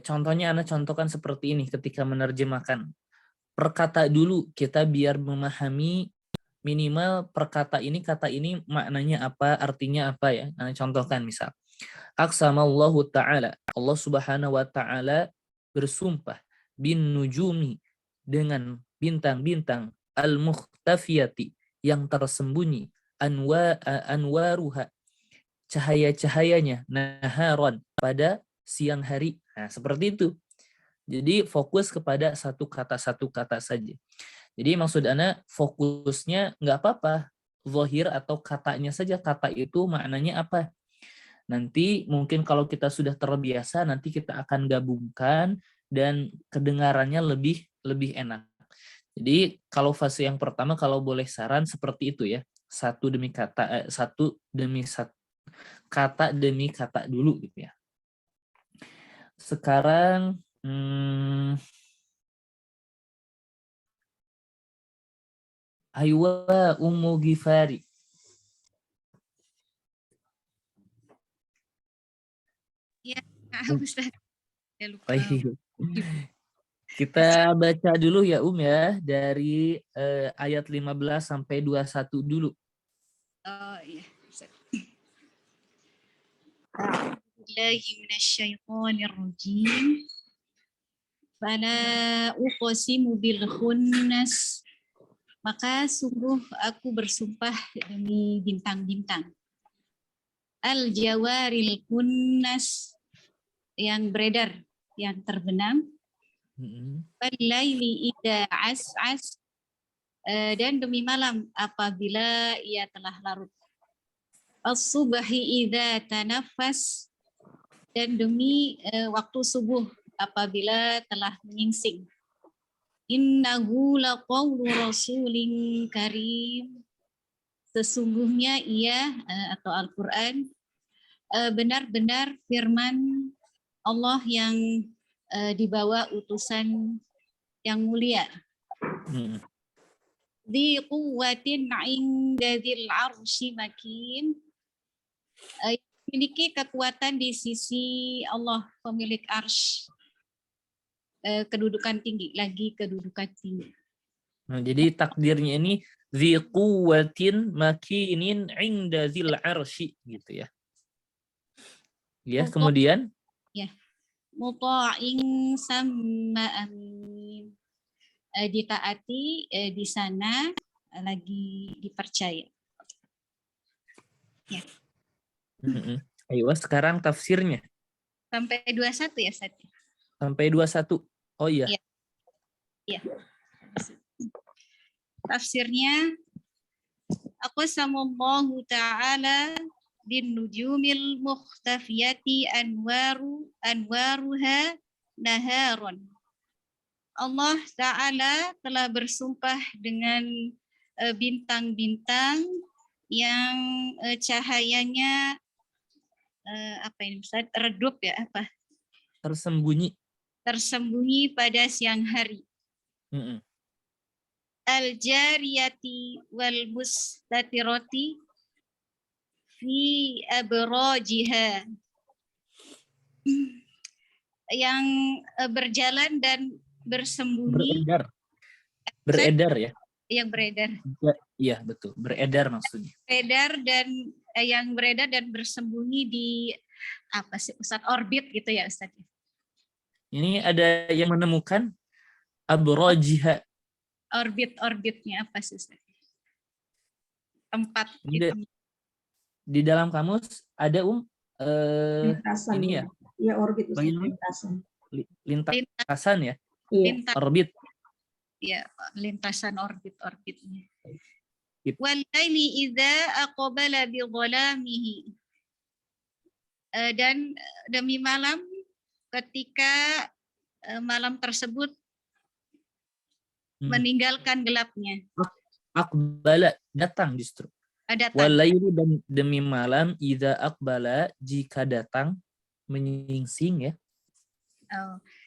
contohnya Ana contohkan seperti ini ketika menerjemahkan. Per kata dulu kita biar memahami minimal per kata ini maknanya apa, artinya apa ya. Ana contohkan misal. Aqsamallahu ta'ala, Allah subhanahu wa ta'ala bersumpah bin nujumi, dengan bintang-bintang, al-mukhtafiyati, yang tersembunyi, anwaruha, cahaya-cahayanya, naharon, pada siang hari. Nah, seperti itu. Jadi fokus kepada satu kata saja. Jadi maksud Ana fokusnya nggak apa-apa, zahir atau katanya saja, kata itu maknanya apa. Nanti mungkin kalau kita sudah terbiasa, nanti kita akan gabungkan dan kedengarannya lebih enak. Jadi kalau fase yang pertama, kalau boleh saran seperti itu ya, satu demi kata dulu gitu ya. Sekarang Aywa Ummu Ghifari. Ya, Ustaz. Ya, lupa. Kita baca dulu ya ya, dari ayat 15 sampai 21 dulu. Oh iya. A'udzubillahi minasyaitonir rajim. Fala uqsimu bil khunnas. Maka sungguh aku bersumpah demi bintang-bintang. Al jawaril kunnas, yang beredar, yang terbenam. Wal-laili idza as'as, dan demi malam apabila ia telah larut. As-subhi idza tanaffas, dan demi waktu subuh apabila telah menyingsing. Innahu laqawlu rasulin karim, sesungguhnya ia atau Al-Quran benar-benar firman Allah yang dibawa utusan yang mulia. Di quwwatin 'inda dzil 'arsy makin, memiliki kekuatan di sisi Allah pemilik arsy, kedudukan tinggi. Nah, jadi takdirnya ini zi quwwatin makinin 'inda dzil 'arsy gitu ya. Ya, kemudian ya, muta'in sama amin, ditaati, di sana lagi dipercaya. Ya. Ayo sekarang tafsirnya. Sampai 21 ya, Ustaz? Sampai 21. Oh iya. Ya. Ya. Tafsirnya, aqsamallahu ta'ala bin nujumil mukhtafiyati anwaruha naharon. Allah Ta'ala telah bersumpah dengan bintang-bintang yang cahayanya apa ini Ustaz? Redup ya, apa? Tersembunyi pada siang hari. Al-jariyati wal mustatirati fi abrajiha, yang berjalan dan bersembunyi, beredar ya, yang beredar. Iya betul, beredar maksudnya. Beredar dan yang beredar dan bersembunyi di apa sih Ustaz, orbit gitu ya Ustaz? Ini Ada yang menemukan abrajiha. Orbitnya apa sih Ustaz? Tempat Di dalam kamus ada Lintasan ini ya. Ya orbit Ustaz, lintasan ya. Iya. Orbit. Ya, lintasan orbitnya. Wal-laili idza aqbala bi dhalamihi. Dan demi malam ketika malam tersebut meninggalkan gelapnya. Aqbala, datang justru. Wal-laili, dan demi malam idza aqbala, jika datang, menyingsing ya.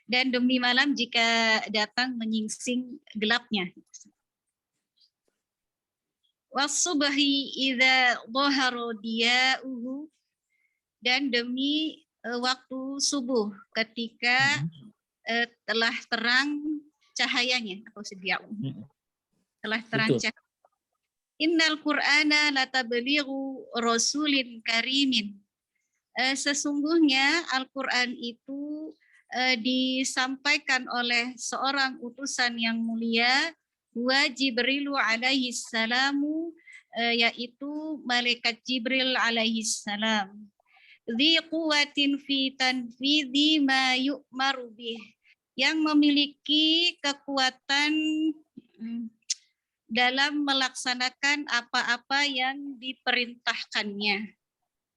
Dan demi malam jika datang menyingsing gelapnya. Was-subhi idza dhahara diya'uhu, dan demi waktu subuh ketika telah terang cahayanya atau sedia'uhu. Telah terang cahaya. Innal Qur'ana latablighu rasulin karimin. Sesungguhnya Al-Qur'an itu disampaikan oleh seorang utusan yang mulia, wa Jibrilu alaihi salamu, yaitu malaikat Jibril alaihi salam. Dzi quwwatin fi tanfidhi ma yu'maru bih, yang memiliki kekuatan dalam melaksanakan apa-apa yang diperintahkannya.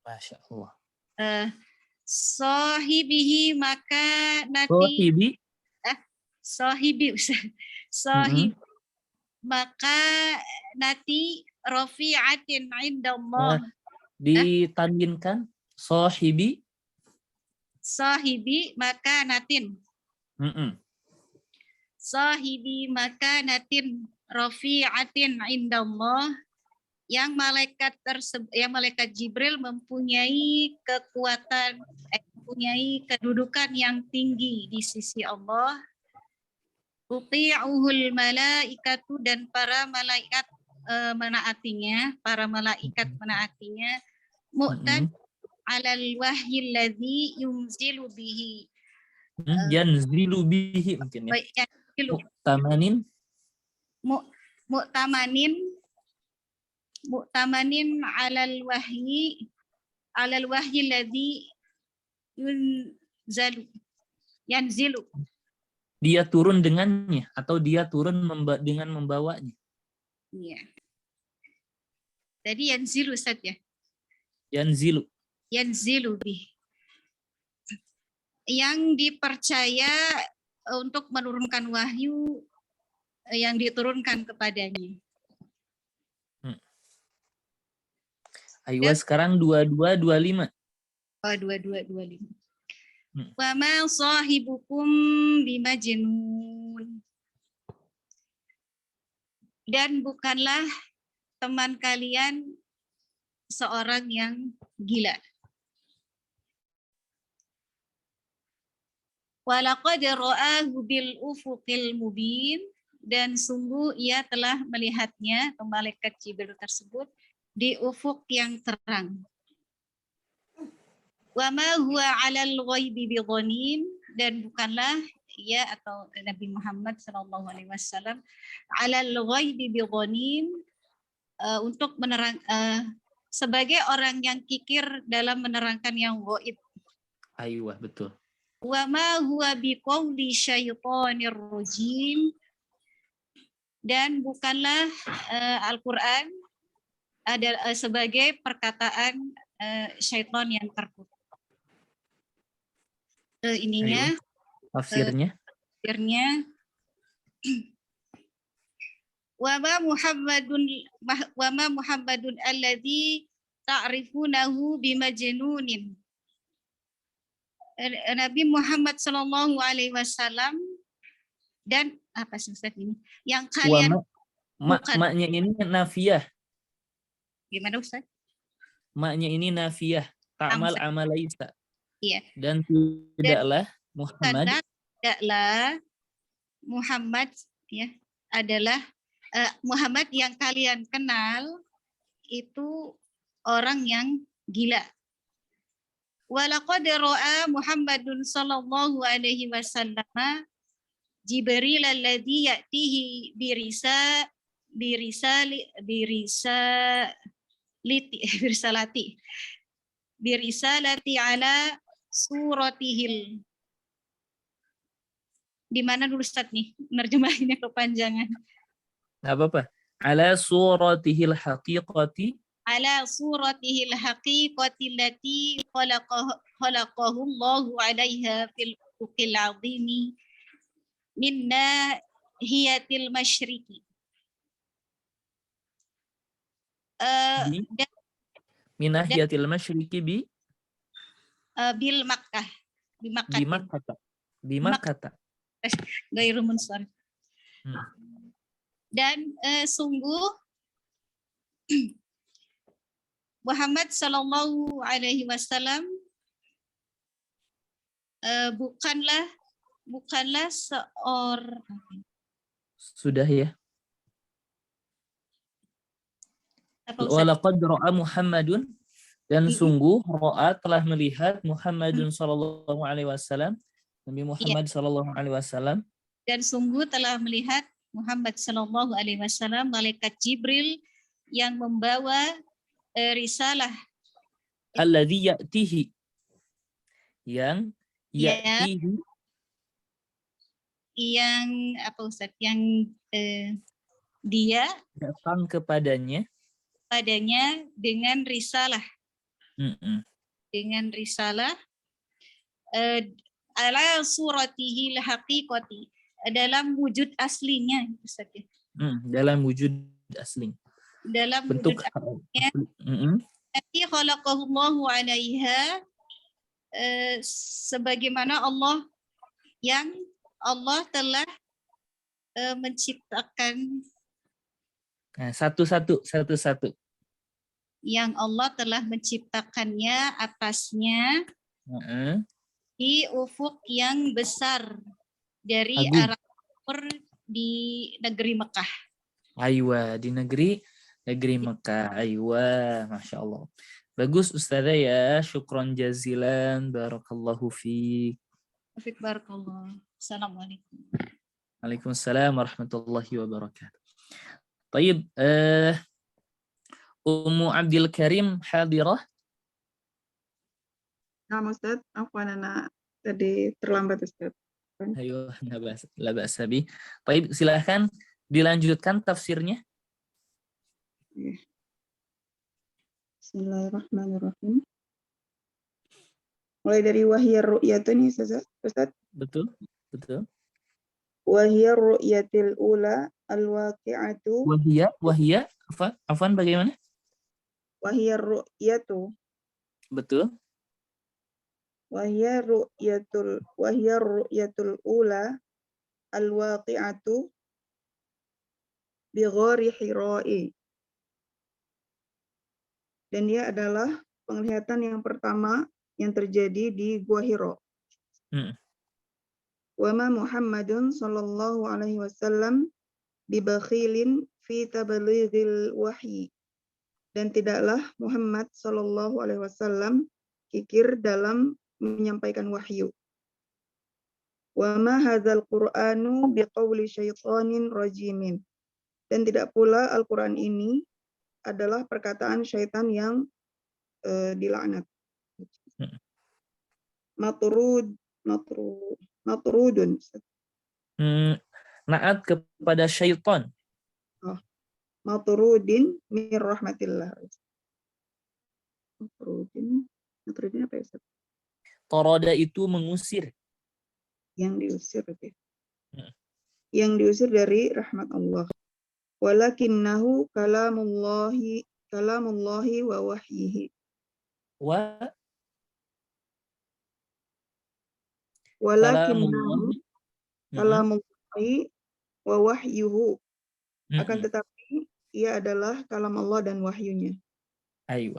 Masya Allah. Sahibihi, maka maka nanti rafi'atin indallah. Ditandinkan sahibi maka natin. Sahibi maka natin rafi'atin indallah, yang malaikat Jibril mempunyai kekuatan, mempunyai kedudukan yang tinggi di sisi Allah. Tuti'uhul malaikatu, dan para malaikat menaatinya, mu'tad alal wahyi alladzi yunzilu bihi. Yanzilu bihi mungkin ya. Mu'tamanin alal wahyi alladzi yanzilu. Dia turun dengannya atau dia turun dengan membawanya. Iya. Tadi yanzilu Ustaz ya. Yanzilu bih. Yang dipercaya untuk menurunkan wahyu yang diturunkan kepadanya. Ayo sekarang 2225. 2225. Wa ma sahibukum bimajnun. Dan bukanlah teman kalian seorang yang gila. Walaqad ra'ahu bil ufuqil mubin, dan sungguh ia telah melihatnya, atau malaikat Jibril tersebut, di ufuk yang terang. Wa ma huwa 'alal ghaibi bidhanin, dan bukanlah ia atau Nabi Muhammad sallallahu alaihi wasallam 'alal ghaibi bidhanin, untuk sebagai orang yang kikir dalam menerangkan yang ghaib. Aywa, betul. Wa ma huwa biqauli syaitonir rajim, dan bukanlah Al-Quran ada sebagai perkataan syaitan yang terkutuk. Ininya Tafsirnya. akhirnya wa ma Muhammadun alladzi ta'rifunahu bimajnunin. Nabi Muhammad Sallallahu Alaihi Wasallam dan apa sih Ustaz ini? Yang kalian bukan. Maknya ini nafiyah. Gimana Ustaz? Maknya ini nafiyah. Ta'mal amalaisa. Iya. Dan tidaklah Muhammad. Tidaklah Muhammad ya adalah Muhammad yang kalian kenal itu orang yang gila. Walaqad ra'a Muhammadun sallallahu alaihi wasallam Jibril alladhi ya'tihi birisalati ala suratihil. Di mana dulu Ustaz nih? Nerjemahinnya kepanjangan. Nggak apa-apa. Ala suratihil haqiqati. Ala suratihil haqiqati allati khalaqahu Allahu 'alaiha fil ufuqil 'azimi min nahiyatil masyriqi. Min nahiyatil masyriqi bil Makkah. Bi Makkah. Gairu munsharif. Dan sungguh Muhammad Sallallahu Alaihi Wasallam bukanlah seorang. Sudah ya. Walaqad ra'a Muhammadun, dan sungguh ra'a telah melihat Muhammadun sallallahu alaihi wasallam, Nabi Muhammad sallallahu alaihi wasallam, dan sungguh telah melihat Muhammad sallallahu alaihi wasallam malaikat Jibril yang membawa risalah alladzi ya'tihi, yang ya'tihi, yang apa Ustaz, yang dia datang kepadanya dengan risalah. Dengan risalah ala suratihi haqiqati, dalam wujud aslinya Ustaz. Dalam wujud asli. Dalam bentuk wujud aslinya. Nanti khalaqahullahu 'alaiha, sebagaimana Allah telah menciptakan. Nah, satu-satu. Yang Allah telah menciptakannya atasnya di ufuk yang besar dari arah timur di negeri Mekah. Aywa, di negeri Mekah. Aywa, Masya Allah. Bagus Ustazah ya, syukron jazilan, barakallahu fiik. Barakallah. Assalamualaikum. Waalaikumsalam warahmatullahi wabarakatuh. Taib, Ummu Abdul Karim hadirah. Nah, Ustaz, afwan ana tadi terlambat Ustaz. Ayo, la ba'sa bi. Taib, silahkan dilanjutkan tafsirnya. Bismillahirrahmanirrahim. Mulai dari wahiyar ru'yatu nih Ustaz. Betul. Wahiyar ru'yatil ula al-waqi'atu. Wahiyya, afwan bagaimana? Wahiyar ru'yatu. Betul. Wahiyar ru'yatul ula al-waqi'atu bi ghari Hira'i. Dan dia adalah penglihatan yang pertama yang terjadi di Gua Hira. Wa ma Muhammadun sallallahu alaihi wasallam bibakhilin fi tablighil wahyi. Dan tidaklah Muhammad sallallahu alaihi wasallam kikir dalam menyampaikan wahyu. Wa ma hadzal Qur'anu biqauli syaitanin rajimin. Dan tidak pula Al-Qur'an ini adalah perkataan syaitan yang dilaknat. Matrudun. Naat kepada syaitan. matrudin min rahmatillah. Matrudin apa ya Ustaz? Toroda itu mengusir. Yang diusir berarti. Hmm. Yang diusir dari rahmat Allah. Walakinnahu kalamullahi wa wahyihi. Walakinnahu kalamullahi wa wahyuhu. Akan tetapi ia adalah kalam Allah dan wahyunya. Ayo.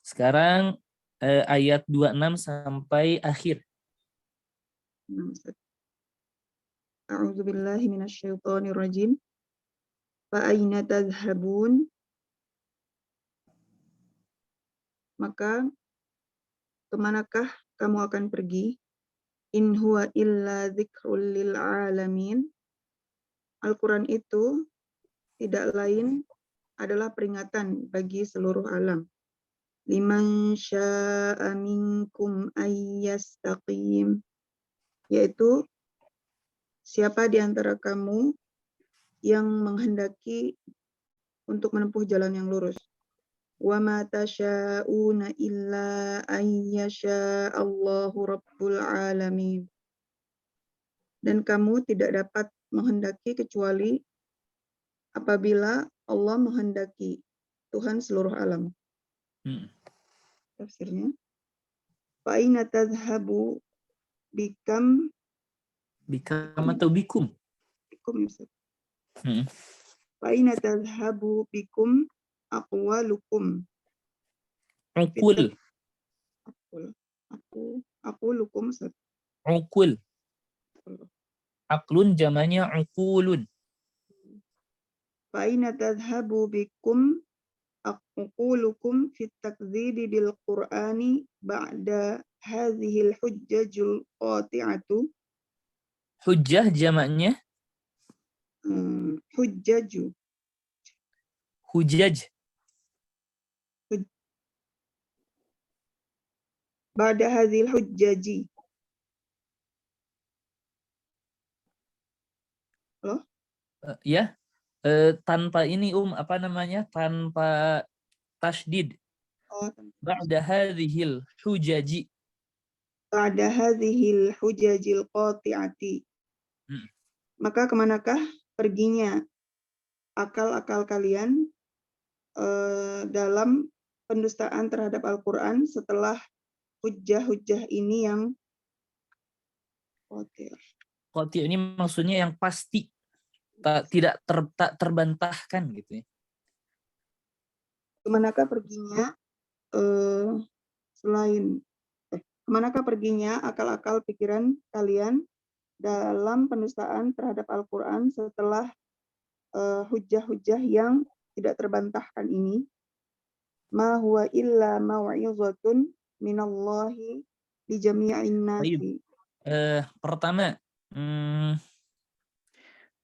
Sekarang ayat 26 sampai akhir. A'udzubillahi minasyaitonirrajim. Fa aina tadhhabun? Maka kemanakah kamu akan pergi? In huwa illa dzikrul lil alamin. Al-Quran itu tidak lain adalah peringatan bagi seluruh alam. Liman syaa minkum ayyastaqim. Yaitu siapa di antara kamu yang menghendaki untuk menempuh jalan yang lurus. Wa ma tasyauna illa ayyasha Allahu rabbul alamin. Dan kamu tidak dapat menghendaki kecuali apabila Allah menghendaki, Tuhan seluruh alam. Tafsirnya. Fa aina tadhhabu bikam atau bikum? Bikum ya Ustaz. Fa aina tadhhabu bikum aqwalukum. Uqul. Aku lukum Ustaz. Uqul. Aqlun jamanya uqulun. Fa aina tadhhabu bikum aqulukum fit takdzibi bil Qur'ani ba'da hadhil hujjajul qati'atu. Hujjah jamaknya hujjaju. Hujjaj. Ba'da hadhil hujjaji. Halo? Ya. Tanpa ini apa namanya? Tanpa tasydid. Ba'da hadhil hujaji. Ba'da hadhil hujajil qati'ati. Maka kemanakah perginya akal-akal kalian dalam pendustaan terhadap Al-Quran setelah hujjah-hujjah ini yang qati'. Qati' ini maksudnya yang pasti. Tidak terbantahkan gitu ya. Kemanakah perginya kemanakah perginya akal-akal pikiran kalian dalam pendustaan terhadap Al-Quran setelah hujjah-hujjah yang tidak terbantahkan ini? Ma huwa illa mau'izatun minallahi li jami'in nasi. Pertama,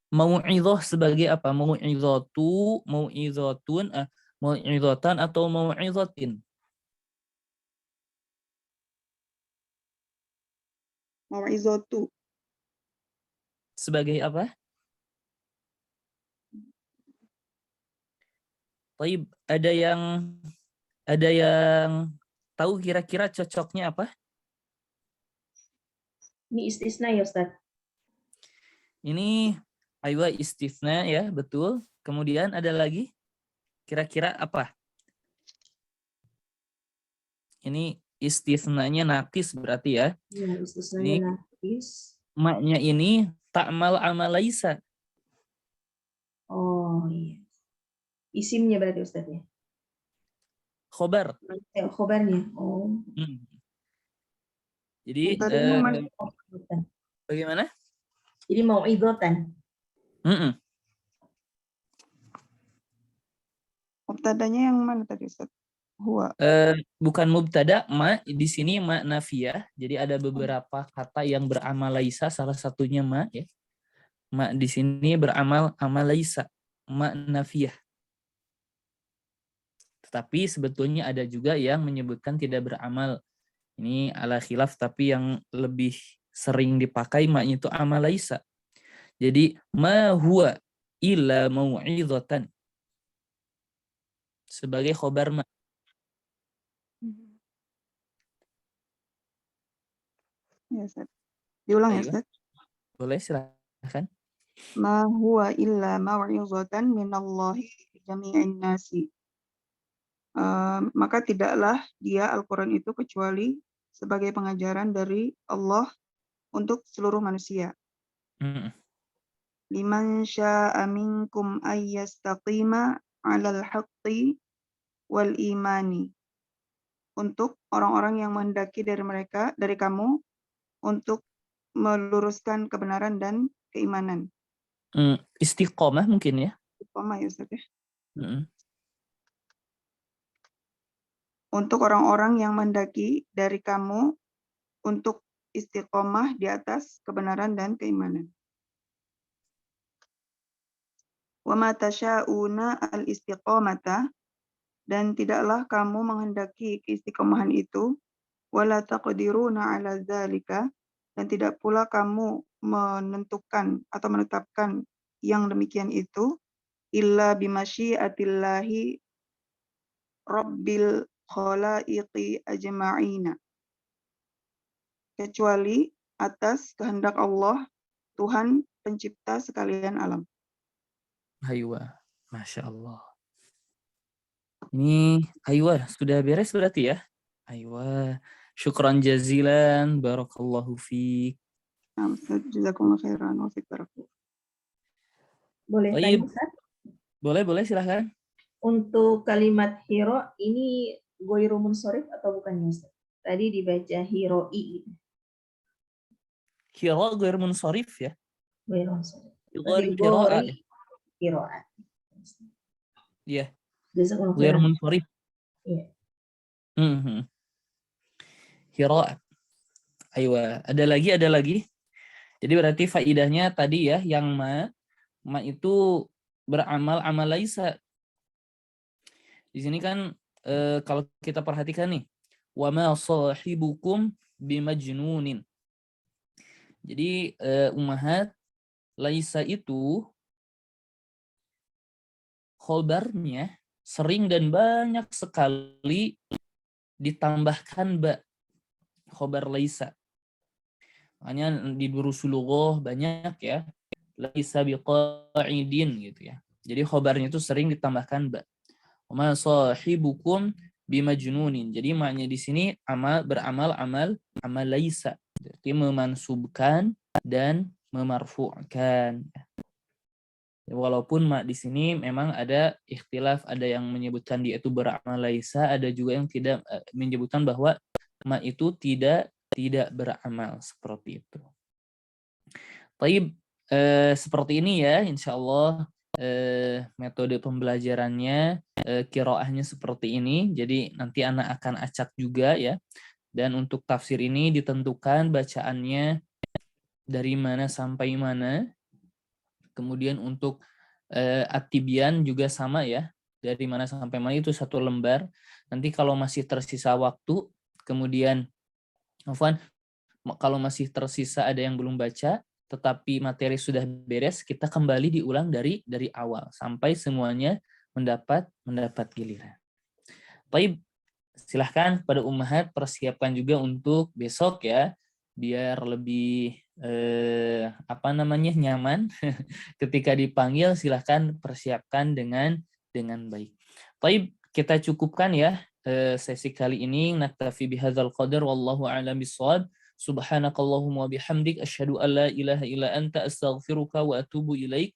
mau'izah sebagai apa? Mau'izatu, mau'izatun, mau'izatan atau mau'izatin? Mau'izatu. Sebagai apa? Taib, ada yang tahu kira-kira cocoknya apa? Ini istisna ya Ustaz. Ini aywa istifna ya, betul. Kemudian ada lagi kira-kira apa? Ini istifnanya nakis berarti ya. Ya, istisnanya nakis. Maknya ini ta'mal amalaisa. Oh iya. Isimnya berarti Ustaz ya. Khobar. Khobarnya. Oh. Jadi bagaimana? Jadi mau'izatan. Mubtadanya yang mana tadi Ustaz? Huwa. Bukan mubtada, ma di sini ma nafiyah. Jadi ada beberapa kata yang beramal laisa, salah satunya ma ya. Ma di sini beramal amal laisa, ma nafiyah. Tetapi sebetulnya ada juga yang menyebutkan tidak beramal. Ini ala khilaf, tapi yang lebih sering dipakai maknya itu amal laisa. Jadi ma huwa illa mau'izatan. sebagai khobar ma. Ya, Ustaz. Diulang ya, Ayo. Ustaz. Boleh, silahkan. Ma huwa illa mau'izatan minallahi jami'in nasi. Maka tidaklah dia Al-Quran itu kecuali sebagai pengajaran dari Allah untuk seluruh manusia. Liman sya'a minkum ayyastaqima 'alal haqqi wal imani. Untuk orang-orang yang menghendaki dari kamu untuk meluruskan kebenaran dan keimanan. Istiqomah mungkin ya. Istiqomah ya Ustaz ya. Untuk orang-orang yang menghendaki dari kamu untuk istiqomah di atas kebenaran dan keimanan. Wa ma tasya'una al-istiqomata, dan tidaklah kamu menghendaki keistiqomahan itu, wala taqdiruna 'ala dzalika, dan tidak pula kamu menentukan atau menetapkan yang demikian itu, illa bimasyiatillahi rabbil khalaiqi ajma'ina, kecuali atas kehendak Allah, Tuhan pencipta sekalian alam. Aywa, Masya Allah. Ini aywa, sudah beres berarti ya? Aywa, syukran jazilan, barakallahu fiik. Jazakumullah khairan wa fiik barakallahu. Boleh Baik. tanya, Ustaz? Boleh, silahkan. Untuk kalimat hiro ini goiru munsorif atau bukan, Ustaz? Tadi dibaca hiroi. Hiro goir munsorif ya? Goiru munsorif. Ghairi Berarti qiraah. gori hiroat. Iya. Jazakumullah Goir khairan. munsorif. Iya. Hiro. Aywa, ada lagi. Jadi berarti faidahnya tadi ya, yang ma itu beramal amal laisa. Di sini kan kalau kita perhatikan nih, wa ma sahibukum bimajnunin. Jadi ummahat laisa itu khobarnya sering dan banyak sekali ditambahkan ba, khobar laisa. Makanya di Durusul banyak ya, laisa biqa'idin gitu ya. Jadi khobarnya itu sering ditambahkan ba. Wa ma sahibukum bimajnunin. Jadi maknanya di sini beramal amal laisa. Jadi memansubkan dan memarfu'kan. Walaupun di sini memang ada ikhtilaf, ada yang menyebutkan dia itu beramal laisa, ada juga yang tidak menyebutkan bahwa itu tidak beramal seperti itu. Baik, seperti ini ya, insyaallah metode pembelajarannya, qiraahnya seperti ini. Jadi nanti anak akan acak juga ya. Dan untuk tafsir ini ditentukan bacaannya dari mana sampai mana. Kemudian untuk at-tibyan juga sama ya, dari mana sampai mana itu 1 lembar. Nanti kalau masih tersisa waktu, kemudian kalau masih tersisa ada yang belum baca, tetapi materi sudah beres, kita kembali diulang dari awal sampai semuanya mendapat giliran. Baik, silahkan pada ummahat persiapkan juga untuk besok ya, biar lebih nyaman ketika dipanggil. Silahkan persiapkan dengan baik. Baik, kita cukupkan ya sesi kali ini. Naktafi bihadzal qadar wallahu a'lam bissawab. Subhanakallahumma wa bihamdik asyhadu an la ilaha illa anta astaghfiruka wa atubu ilaik.